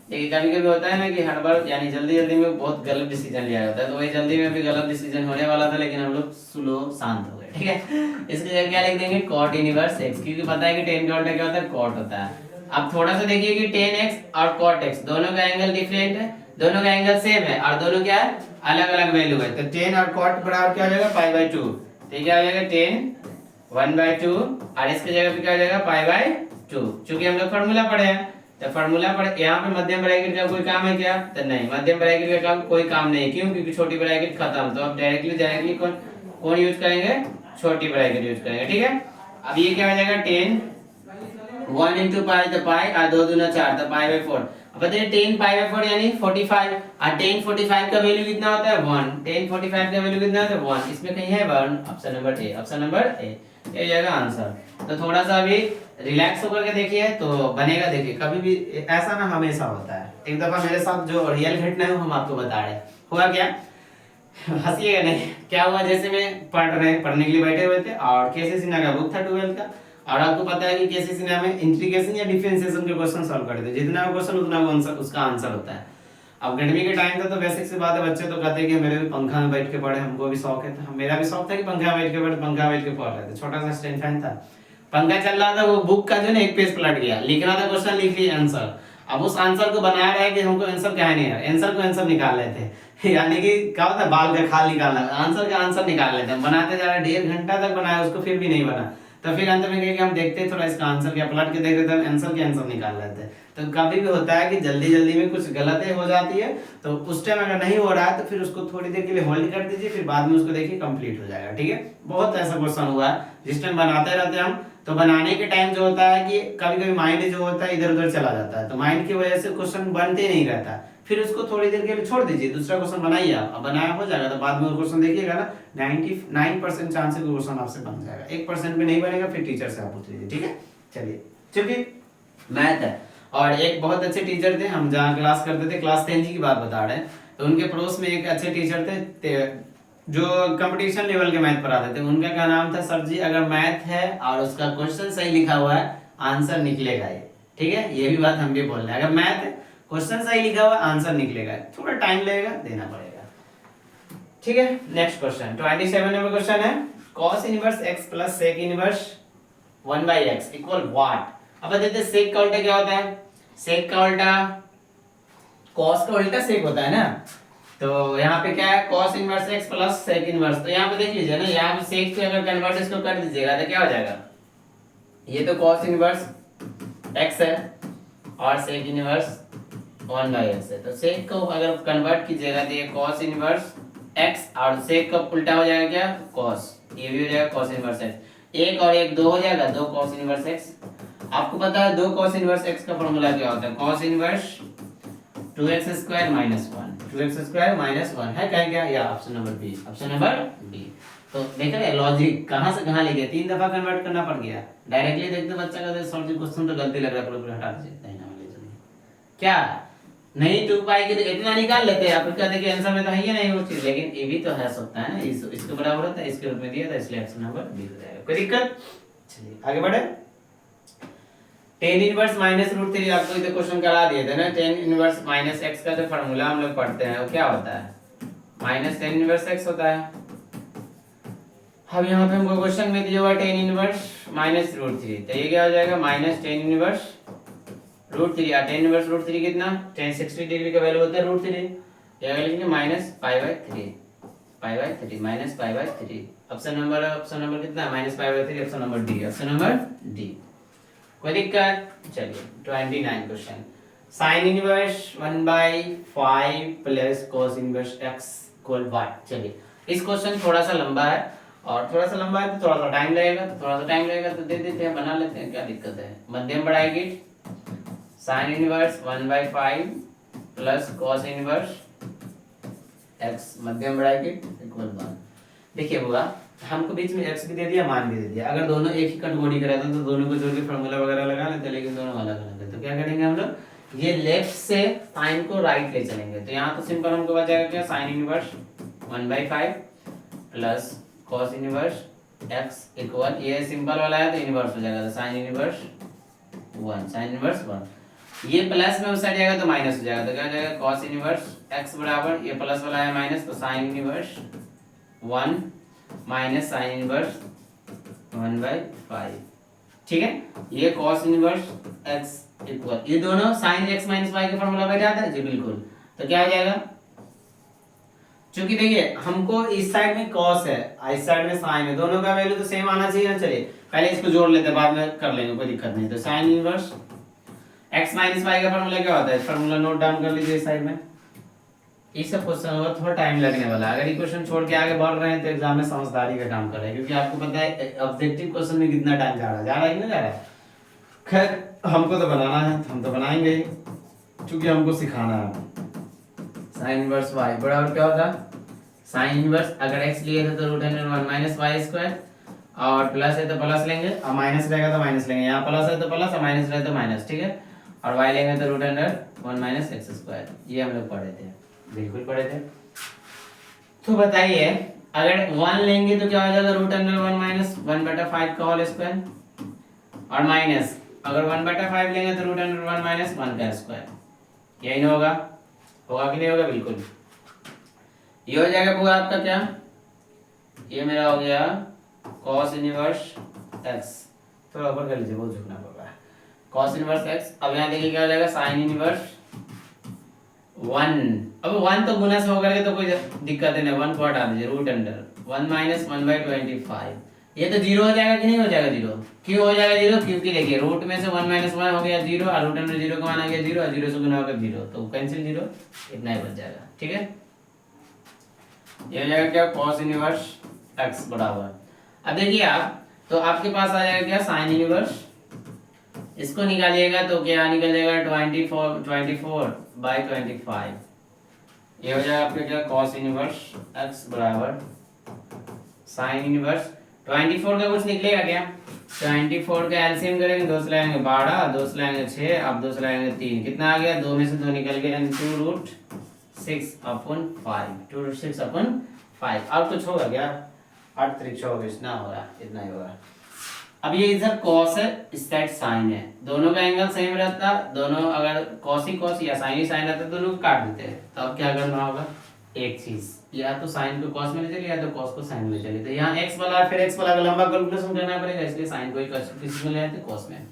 [SPEAKER 1] देखिए कभी कभी होता है ना कि हर बार यानी जल्दी में बहुत गलत डिसीजन लिया जाता है, तो वही जल्दी में भी गलत डिसीजन होने वाला था, लेकिन हम लोग स्लो शांत हो गए, ठीक है। इसकी जगह क्या लिख देंगे, cot इनवर्स x, क्योंकि पता है कि tan का उल्टा क्या होता है, cot होता है। अब थोड़ा सा देखिए कि tan x और cot x दोनों का एंगल डिफरेंट है, दोनों का एंगल सेम है, और दोनों क्या है, अलग अलग वैल्यू है। तो tan और cot बराबर क्या हो जाएगा, pi/2, तो क्या हो जाएगा tan 1/2, और इसकी जगह पे क्या हो जाएगा, pi/2। क्योंकि हम लोग फार्मूला पढ़े हैं, तो फार्मूला पढ़े, यहाँ पे मध्यम ब्रैकेट का कोई काम है क्या, तो नहीं, मध्यम ब्रैकेट का काम कोई काम नहीं। क्यों, क्योंकि छोटी ब्रैकेट खत्म, तो अब डायरेक्टली कौन यूज करेंगे, छोटी ब्रैकेट यूज करेंगे, ठीक है। अब ये क्या हो जाएगा, tan 1 into pi, तो pi और 2 दूना 4, तो pi/4। अब बताइए tan pi/4 यानी 45, और tan 45 का वैल्यू कितना होता है, 1। tan 45 का वैल्यू कितना होता है, 1। इसमें कहीं है 1, ऑप्शन नंबर ए, ऑप्शन नंबर ए, ये जाएगा आंसर। तो थोड़ा सा अभी रिलैक्स होकर के देखिए तो बनेगा। देखिए कभी भी ऐसा ना हमेशा होता है, एक दफा मेरे साथ जो रियल घटना है वो हम आपको बता रहे हैं। हुआ क्या, हंसिएगा नहीं, क्या हुआ, जैसे मैं पढ़ने के लिए बैठे हुए थे, और केसी सिन्हा का बुक था 12th का, और आपको पता है कि केसी सिन्हा में इंटीग्रेशन या डिफरेंशिएशन के क्वेश्चन सॉल्व करते थे, जितना क्वेश्चन उतना वो आंसर, उसका आंसर होता है। अब गर्मी के टाइम था तो बेसिक सी बात है, बच्चे तो कहते हैं कि मेरे भी पंखा में बैठ के पढ़े, हमको भी शौक है, तो मेरा भी शौक था कि पंखा में बैठ के पढ़े, पंखा में बैठ के पढ़ रहे थे, छोटा सा स्टैंड फैन था, पंखा चल रहा था, वो बुक का जो ना एक पेज पलट गया, लिखना था क्वेश्चन, लिख लिया आंसर। अब उस आंसर को बनाया रहा है कि हमको आंसर कहा नहीं है, आंसर को आंसर निकाल लेते हैं यानी कि क्या होता है, बाल का खाल निकालना, आंसर का आंसर निकाल लेते हैं, बनाते जा रहे, 1.5 घंटा तक बनाया उसको, फिर भी नहीं बना। तो फिर अंत में कहे कि हम देखते हैं थोड़ा इसका आंसर क्या, पलट के देख रहे थे, आंसर के आंसर निकाल लेते हैं। तो कभी भी होता है कि जल्दी में कुछ गलती हो जाती है, तो उस टाइम अगर नहीं हो रहा है तो फिर उसको थोड़ी देर के लिए होल्ड कर दीजिए, फिर बाद में उसको देखिए कंप्लीट हो जाएगा, ठीक है। बहुत ऐसा क्वेश्चन हुआ है जिस टाइम बनाते रहते हैं हम, तो बनाने के टाइम जो होता है कि कभी माइंड जो होता है इधर उधर चला जाता है, तो माइंड की वजह से क्वेश्चन बनते नहीं रहता, फिर उसको थोड़ी देर के लिए छोड़ दीजिए, दूसरा क्वेश्चन बनाइए आप, बनाया हो जाएगा, तो बाद में क्वेश्चन देखिएगा ना, 99% चांस है कि क्वेश्चन आपसे बन जाएगा, 1% भी नहीं बनेगा, फिर टीचर से आप पूछ लीजिए, ठीक है। चलिए, चूंकि मैथ है, और एक बहुत अच्छे टीचर थे, हम जहाँ क्लास करते थे, क्लास 10 की बात बता रहे हैं, तो उनके पड़ोस में एक अच्छे टीचर थे जो कंपटीशन लेवल के मैथ पढ़ाते थे। उनका क्या नाम था, सर जी अगर मैथ है और उसका क्वेश्चन सही लिखा हुआ है, आंसर निकलेगा ही, ठीक है। ये भी बात हम भी बोल रहे हैं, अगर मैथ है क्वेश्चन सही लिखा हुआ, आंसर निकलेगा, थोड़ा टाइम लगेगा, देना पड़ेगा। ठीक है, नेक्स्ट क्वेश्चन 27 नंबर क्वेश्चन है cos inverse x plus sec inverse 1/x equal what. अब देखते हैं sec का उल्टा क्या होता है। sec का उल्टा cos का उल्टा sec होता है ना, तो यहाँ पे क्या है cos inverse x plus sec inverse. तो यहाँ पे देख लीजिए ना, यहाँ पे sec से अगर कन्वर्ट इसको कर दीजिएगा तो क्या हो जाएगा, ये तो cos इनवर्स x है और sec इनवर्स 1/x है। तो sec को अगर कन्वर्ट कीजिएगा तो ये cos इनवर्स x और sec का उल्टा हो जाएगा क्या cos, ये भी हो जाएगा cos इनवर्स x। एक और एक दो हो जाएगा, दो cos इनवर्स x। आपको पता है दो cos इनवर्स x का फॉर्मूला क्या होता है, cos inverse 2x square minus 1, 2x square minus 1 है क्या, क्या या option number B, option number B. तो देख रहे हैं लॉजिक कहां से कहां ले गया, तीन दफा कन्वर्ट करना पड़ गया। डायरेक्टली देखते बच्चा का सर जी क्वेश्चन तो गलती लग रहा है, पूरा हटा दीजिए क्या नहीं 2 पाई के तो इतना निकाल लेते हैं। आप कहते हैं कि आंसर में तो है ही नहीं वो चीज, लेकिन ये भी तो है सकता है ना, इसके बराबर होता है, इसके रूप में दिया था, इसलिए ऑप्शन नंबर बी हो जाएगा। कोई दिक्कत, चलिए आगे बढ़े। tan इनवर्स माइनस रूट 3 आपको इधर क्वेश्चन करा दिए थे ना, tan इनवर्स माइनस x का जो फार्मूला हम लोग पढ़ते हैं वो क्या होता है, माइनस tan इनवर्स x होता है। अब यहाँ पे हमको क्वेश्चन में दिया हुआ tan इनवर्स माइनस रूट 3, तो ये क्या हो जाएगा माइनस tan इनवर्स रूट 3। या tan इनवर्स रूट 3 कितना, tan 60 डिग्री का वैल्यू होता है रूट 3, या लिखेंगे minus pi, pi minus pi. Option number कितना है -pi, option number D, option number D. कोई दिक्कत, चलिए 29 question sin inverse 1/5 plus cos inverse x equal what. चलिए इस क्वेश्चन थोड़ा सा लंबा है, और थोड़ा सा लंबा है तो थोड़ा सा टाइम लगेगा, तो दे देते हैं, बना लेते हैं, क्या दिक्कत है। मध्यम बढ़ाएगी sin inverse 1/5 plus cos inverse x मध्यम बढ़ाएगी इक्वल 1। देखिए बुआ, हमको बीच में x भी दे दिया, मान भी दे दिया। अगर दोनों एक ही कैटेगरी के रहते तो दोनों को जोड़ के फार्मूला वगैरह लगा लेते, लेकिन दोनों अलग अलग है। तो क्या करेंगे हम लोग, ये लेफ्ट से साइन को राइट ले चलेंगे। तो यहाँ तो सिंपल हमको बचेगा क्या, sin inverse 1/5 plus cos inverse x equal, ये सिंपल वाला है तो इनवर्स हो जाएगा, तो sin इनवर्स 1, sin इनवर्स 1। ये प्लस में उस साइड जाएगा तो माइनस हो जाएगा, तो क्या हो जाएगा cos इनवर्स x बराबर, ये प्लस वाला है माइनस, तो sin inverse 1 minus sin inverse 1/5। ठीक है, ये cos इनवर्स x इक्वल, ये दोनों sin x माइनस y का फार्मूला बैठ जाता है जी, बिल्कुल। तो क्या हो जाएगा, क्योंकि देखिए हमको इस साइड में cos है, इस साइड में sin है, दोनों का वैल्यू तो सेम आना चाहिए ना। चलिए पहले इसको जोड़ लेते हैं, बाद में कर लेंगे, कोई दिक्कत नहीं। तो sin inverse x minus y का फार्मूला क्या होता है, फार्मूला नोट डाउन कर लीजिए इस साइड में। इस सब क्वेश्चन में थोड़ा टाइम लगने वाला है, अगर ये क्वेश्चन छोड़ के आगे बढ़ रहे हैं तो एग्जाम में समझदारी का काम कर रहे हैं, क्योंकि आपको पता है ऑब्जेक्टिव क्वेश्चन में कितना टाइम जा रहा है कि नहीं जा रहा है। खैर हमको तो बनाना है, हम तो बनाएंगे ही, क्योंकि हमको सिखाना है। sin इनवर्स y बराबर क्या होता है, sin इनवर्स अगर x लिए थे तो √1 माइनस वाई स्क्वायर, और प्लस है तो प्लस लेंगे, और माइनस रहेगा तो माइनस लेंगे। यहाँ प्लस है तो प्लस और माइनस रहे तो माइनस, ठीक है। और y लेंगे तो √1 माइनस एक्स स्क्वायर, ये हम लोग पढ़े थे, बिल्कुल पढ़े थे। तो बताइए अगर 1 लेंगे तो क्या हो जाएगा, √1 माइनस 1/5 का होल स्क्वायर, और माइनस अगर 1/5 लेंगे तो √1 माइनस 1 का स्क्वायर, यही ना होगा, होगा कि नहीं होगा, बिल्कुल ये हो जाएगा पूरा आपका क्या, ये मेरा हो गया cos इनवर्स x, थोड़ा ऊपर कर लीजिए, बहुत झुकना पड़ रहा है, cos इनवर्स x। अब यहाँ देखिए क्या हो जाएगा sin इनवर्स 1, अब 1 तो गुना से होकर के तो कोई दिक्कत नहीं, 1 को हटा दीजिए, √1 माइनस 1/25, ये तो जीरो हो जाएगा कि नहीं हो जाएगा जीरो। क्यों हो जाएगा जीरो, क्योंकि देखिए रूट में से 1 माइनस 1 हो गया जीरो, और √1 जीरो का मान आ गया जीरो, और जीरो से गुना होकर जीरो, तो कैंसिल जीरो, इतना ही बच जाएगा। ठीक है, ये हो जाएगा क्या cos इनवर्स x बराबर। अब देखिए आप, तो आपके पास आ जाएगा क्या sin इनवर्स, इसको निकालिएगा तो क्या निकल जाएगा 24/25, ये हो जाएगा आपका क्या cos इनवर्स x बराबर sin इनवर्स 24 का कुछ निकलेगा क्या, 24 का एलसीएम करेंगे, 2 से लाएंगे 12, 2 से लाएंगे 6, अब 2 से लाएंगे 3, कितना आ गया, 2 में से 2 निकल गया, 2√6/5, 2√6/5। अब कुछ होगा क्या, 8 3 24 ना होगा, इतना ही होगा। अब ये इधर cos है, इस साइड sin है, दोनों का एंगल सेम रहता, दोनों अगर cos ही cos या sin ही sin रहता दोनों को काट देते हैं। तो अब क्या करना होगा, एक चीज या तो साइन को कॉस में ले चले या तो कॉस को साइन में ले चले। तो यहाँ एक्स वाला फिर एक्स वाला का लंबा कैलकुलेशन करना पड़ेगा, इसलिए साइन को किसी में ले आते कॉस में।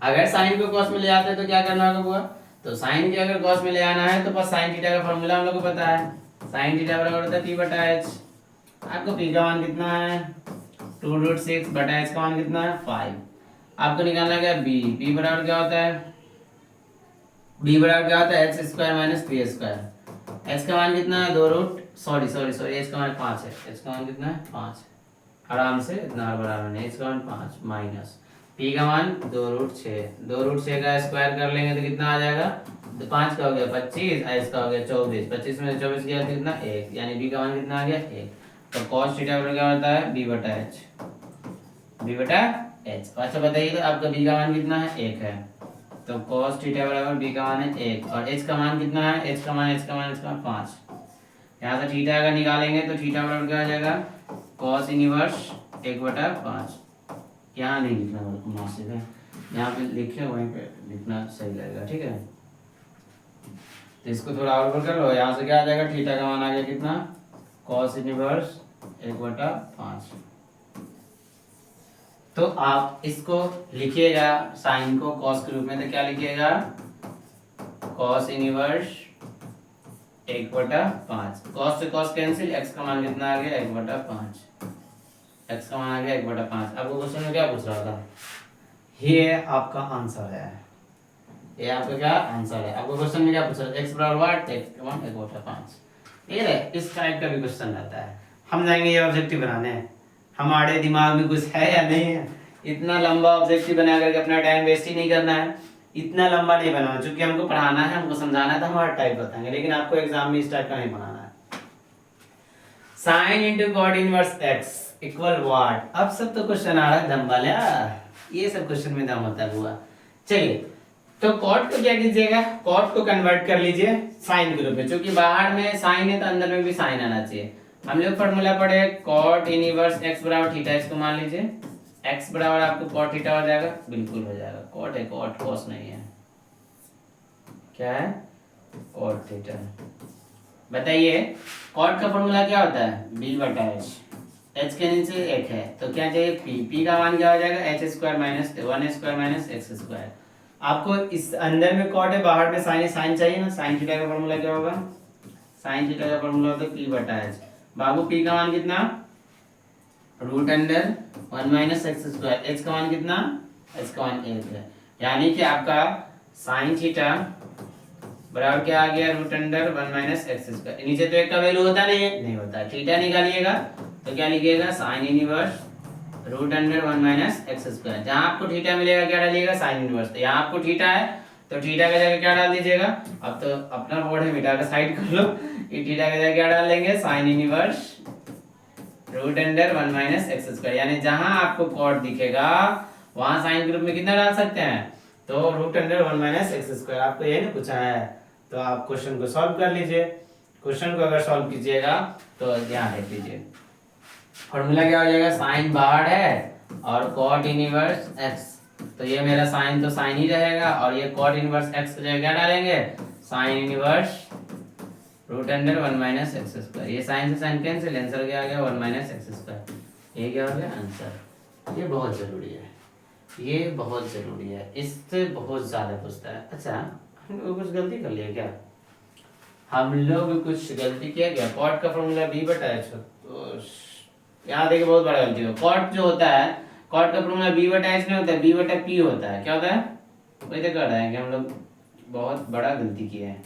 [SPEAKER 1] अगर साइन को कॉस में ले आते तो क्या करना होगा? तो साइन के अगर कॉस में ले आना है तो बस साइन थीटा का फॉर्मूला हम लोग को पता है, साइन थीटा बराबर होता है पी बटा एच। आपको पी का मान कितना है 2√6 बटा एच का मान कितना है 5। आपको निकालना क्या बी, बी बराबर क्या होता है, बी बराबर क्या होता है x square minus p square. X का मान कितना है 2 root sorry sorry sorry H का मान 5 है, एच का मान कितना है 5, आराम से इतना बराबर नहीं, एच का मान 5 माइनस पी का मान 2√6, 2√6 का स्क्वायर कर लेंगे तो कितना आ जाएगा, तो 5 का हो गया 25, इसका हो गया 24, 25 में 24 गया तो कितना 1, यानी बी का मान कितना आ गया 1। तो cos थीटा बराबर क्या होता है बी बटा एच, बी बटा एच। अच्छा बताइए तो आपका बी का मान कितना है 1 है, तो cos थीटा बराबर बी का मान है 1 और एच का मान कितना है, एच का मान 5। यहाँ से थीटा अगर निकालेंगे तो थीटा बराबर क्या आ जाएगा cos इनवर्स 1/5। यहाँ नहीं लिखना मुनासिब है, यहाँ पे लिखे वहीं पे लिखना सही लगेगा, ठीक है। तो इसको थोड़ा और कर लो, यहाँ से क्या आ जाएगा थीटा का मान आ गया कितना cos इनवर्स 1/5। तो आप इसको लिखिएगा साइन को cos के रूप में, तो क्या लिखिएगा cos इनवर्स 1/5। cos से cos कैंसिल, x का मान कितना आ गया 1/5, x का मान आ गया 1/5। आपको क्वेश्चन में क्या पूछ रहा था, ये आपका आंसर है, ये आपका क्या आंसर है। आपको क्वेश्चन में क्या पूछ रहा है x बराबर व्हाट, x का मान 1/5। ये रहे इस टाइप का भी क्वेश्चन रहता है। हम जाएंगे ये ऑब्जेक्टिव बनाने, हमारे दिमाग में कुछ है या नहीं है, इतना लंबा ऑब्जेक्टिव बना करके अपना टाइम वेस्ट ही नहीं करना है, इतना लंबा नहीं बनाना, क्योंकि हमको पढ़ाना है, हमको समझाना है तो हम हर टाइप बताएंगे, लेकिन आपको एग्जाम में इस टाइप का नहीं बनाना है। Sine into cot inverse x equal what. अब सब तो क्वेश्चन आ रहा है दम वाला, ये सब क्वेश्चन में दम होता हुआ। चलिए तो कॉट को क्या कीजिएगा, कॉट को कन्वर्ट कर लीजिए साइन के रूप में, क्योंकि बाहर में साइन है तो अंदर में भी साइन आना चाहिए। हम लोग फॉर्मूला पढ़े कॉट इनवर्स एक्स बराबर थीटा, इसको मान लीजिए एक्स बराबर आपको कॉट थीटा हो जाएगा, बिल्कुल हो जाएगा, कॉट है कॉट कॉस नहीं है, क्या है कॉट थीटा। बताइए कॉट का फॉर्मूला क्या होता है बी बटा एच, एच के नीचे एक है तो क्या चाहिए पी, पी का मान क्या हो जाएगा H square minus 1 square minus x square. आपको इस अंदर में कॉट है बाहर में साइन है, साइन चाहिए ना, साइन थीटा का फॉर्मूला क्या होगा, साइन थीटा का फॉर्मूला होता है पी बटा एच। बाबू पी का मान कितना √1 माइनस एक्स स्क्वायर, एक्स का मान कितना एक्स का मान 1 है, यानी कि आपका साइन थीटा बराबर क्या आ गया √1 माइनस एक्स स्क्वायर। नीचे तो एक का वैल्यू होता नहीं है, नहीं होता, थीटा निकालिएगा तो क्या लिखिएगा sine inverse √1 minus x square. जहां आपको थीटा मिलेगा क्या डालिएगा साइन इनवर्स, तो यहाँ आपको थीटा है तो थीटा का जगह क्या डाल दीजिएगा, अब तो अपना बोर्ड है मिटा कर साइड कर लो, ये थीटा का जगह क्या डाल देंगे sine inverse √1 minus x square. यानी जहां आपको कॉट दिखेगा वहां साइन के रूप में कितना डाल सकते हैं, तो √1 माइनस एक्स स्क्वायर। आपको यही ना पूछा है, तो आप क्वेश्चन को सॉल्व कर लीजिए। क्वेश्चन को अगर सॉल्व कीजिएगा तो ध्यान रख लीजिए फॉर्मूला क्या हो जाएगा, साइन बाहर है और कॉट इनवर्स एक्स, तो ये मेरा साइन तो साइन ही रहेगा और ये कॉट इनवर्स एक्स की जगह क्या डालेंगे sine inverse √1 minus x square. ये साइन से साइन कैंसिल, आंसर क्या आ गया 1 माइनस एक्स स्क्वायर। ये क्या हो गया आंसर। ये बहुत जरूरी है, ये बहुत जरूरी है, इससे बहुत ज्यादा पूछता है। अच्छा हम लोग कुछ गलती कर लिया क्या, हम लोग कुछ गलती किया क्या, कॉट का फॉर्मूला बी बटा एच, तो यहाँ देखिए बहुत बड़ा गलती हो। कॉट जो होता है कॉट का फॉर्मूला बी बटा एच नहीं होता है, बी बटा पी होता है। क्या होता है वही तो कर रहे हैं कि हम लोग बहुत बड़ा गलती किया है,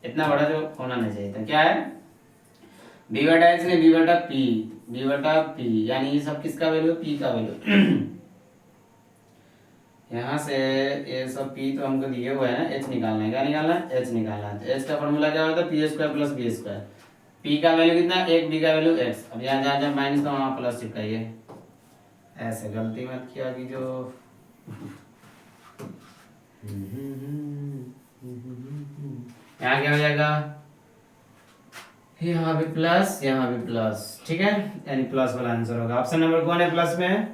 [SPEAKER 1] इतना बड़ा जो होना नहीं चाहिए था। क्या है बी बटा एच नहीं, बी बटा पी, बी बटा पी, यानी ये सब किसका वैल्यू पी का वैल्यू। यहाँ से ये सब पी तो हमको दिए हुए हैं, एच निकालना है, क्या निकालना है एच निकालना है। तो एच का फॉर्मूला क्या होता है p square plus b square, p का वैल्यू कितना एक, बी का वैल्यू एक्स। अब यहाँ जहाँ जहाँ माइनस का वहाँ प्लस चिपकाइए, ऐसे गलती मत किया कि जो यहाँ क्या हो जाएगा, यहाँ भी प्लस यहाँ भी प्लस, ठीक है, यानी प्लस वाला आंसर होगा। ऑप्शन नंबर कौन है प्लस में,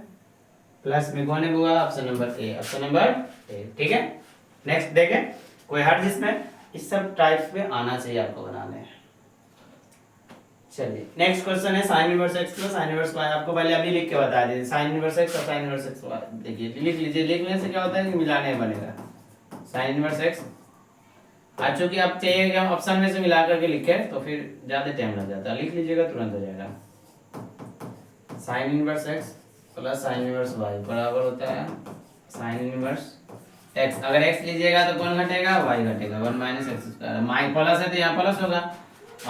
[SPEAKER 1] प्लस में कौन है हुआ ऑप्शन नंबर ए, ऑप्शन नंबर ए, ठीक है। नेक्स्ट देखें कोई हर जिसमें इस सब टाइप में आना चाहिए आपको बनाने। चलिए नेक्स्ट क्वेश्चन है sine inverse x plus sine inverse y. आपको पहले अभी लिख के बता दें साइन इनवर्स एक्स और साइन इनवर्स एक्स वाई। देखिए लिख लीजिए, लिखने से क्या होता है कि मिलाने बनेगा। साइन इनवर्स एक्स आज चूंकि आप चाहिए कि हम ऑप्शन में से मिला करके लिखे तो फिर ज्यादा टाइम लग जाता है, लिख लीजिएगा तुरंत हो जाएगा। Sine inverse x plus sine inverse y बराबर होता है साइन इनवर्स एक्स। अगर एक्स लीजिएगा तो कौन घटेगा, वाई घटेगा, 1 माइनस एक्स स्क्वायर। माई प्लस है तो यहाँ प्लस होगा,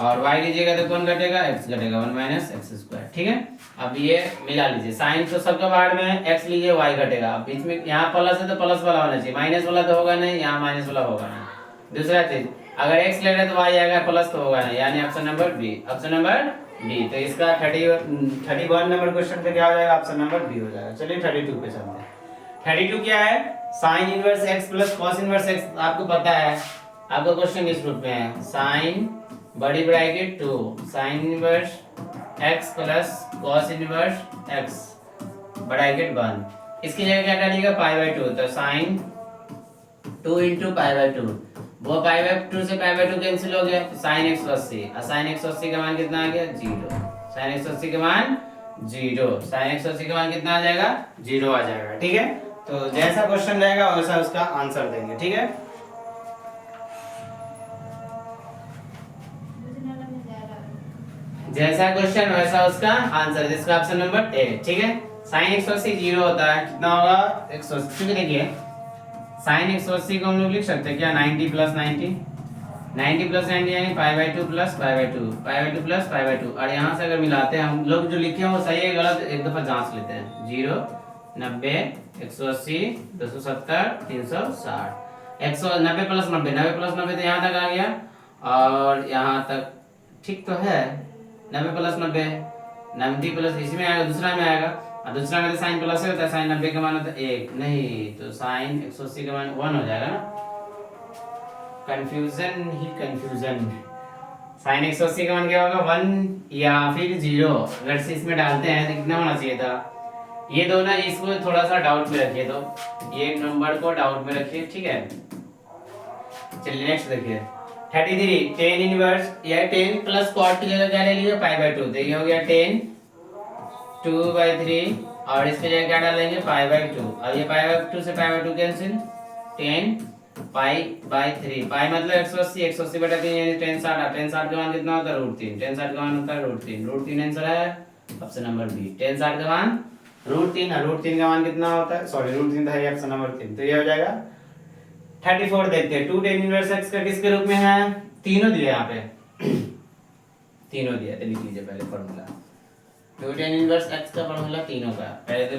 [SPEAKER 1] और y लीजिएगा तो कौन घटेगा, x घटेगा, 1 माइनस एक्स स्क्वायर। ठीक है, अब ये मिला लीजिए। साइन तो सबका बाहर में है, x लीजिए y घटेगा। अब बीच में यहाँ प्लस है तो प्लस वाला होना चाहिए, माइनस वाला तो होगा नहीं, यहाँ माइनस वाला होगा नहीं। दूसरा चीज अगर x ले रहे तो y आएगा, प्लस तो होगा नहीं, यानी option number B. Option number B, तो इसका 31 नंबर क्वेश्चन का क्या हो जाएगा, ऑप्शन नंबर बी हो जाएगा। चलिए 32 पे चलते हैं। 32 क्या है, sine inverse x plus cos inverse x। आपको पता है, आपका क्वेश्चन इस रूप में है, साइन बड़ी bracket 2 sign inverse x plus cos inverse x bracket 1। इसकी जगह क्या डालिएगा, पाई बाय 2, तो साइन 2 इंटू पाई बाय 2। वो पाई बाय 2 से पाई बाय 2 कैंसिल हो गया, तो साइन 180। और साइन 180 का मान कितना आ गया, 0। साइन 180 का मान 0, साइन 180 का मान कितना आ जाएगा, 0 आ जाएगा। ठीक है, तो जैसा क्वेश्चन रहेगा वैसा उसका आंसर देंगे। ठीक है, जैसा क्वेश्चन वैसा उसका आंसर, जिसका ऑप्शन नंबर ए। ठीक है, साइन 180 0 होता है, कितना होगा 180। क्योंकि देखिए साइन 180 को हम लोग लिख सकते हैं क्या, 90 प्लस 90, 90 प्लस 90 यानी pi by 2 plus pi by 2, pi by 2 plus pi by 2। और यहाँ से अगर मिलाते हैं हम लोग, जो लिखे हैं वो सही है गलत एक दफा जांच लेते हैं। 0 90 180 270 360, 190 प्लस 90, 90 प्लस 90 तो यहाँ तक आ गया, और यहाँ तक ठीक तो है। 90 प्लस 90 90 प्लस इसी में आएगा, दूसरा में आएगा, और दूसरा में तो साइन प्लस होता है, साइन 90 का मान होता है 1 नहीं, तो साइन 180 का मान 1 हो जाएगा ना। कंफ्यूजन ही कंफ्यूजन। साइन 180 का मान क्या होगा, 1 या फिर 0। अगर से इसमें डालते हैं तो कितना होना चाहिए था, ये दो ना, इसको थोड़ा सा डाउट में रखिए, तो ये नंबर को डाउट में रखिए। ठीक है, चलिए नेक्स्ट देखिए 33 टेन इनवर्स, या 10 प्लस कॉट की जगह क्या ले लीजिए, पाई बाय 2, तो ये हो गया 10 2/3, और इसके जगह क्या डालेंगे, पाई बाय 2। अब ये पाई बाय 2 से pi by 2 cancel, 10 pi by 3। पाई मतलब 180, 180 बटा 3 यानी 10 60। 10 60 का मान कितना होता है, √3। 10 60 का मान होता है √3, √3 आंसर है ऑप्शन नंबर बी। 10 60 का मान √3, और √3 का मान कितना होता है, सॉरी √3 था, ये ऑप्शन नंबर 3, तो ये हो जाएगा 34। देखते हैं 2 tan इनवर्स x का किसके रूप में है, तीनों दिए यहाँ पे तीनों दिए, तो लिख लीजिए पहले फॉर्मूला। 2 tan इनवर्स x का फॉर्मूला तीनों का पहले तो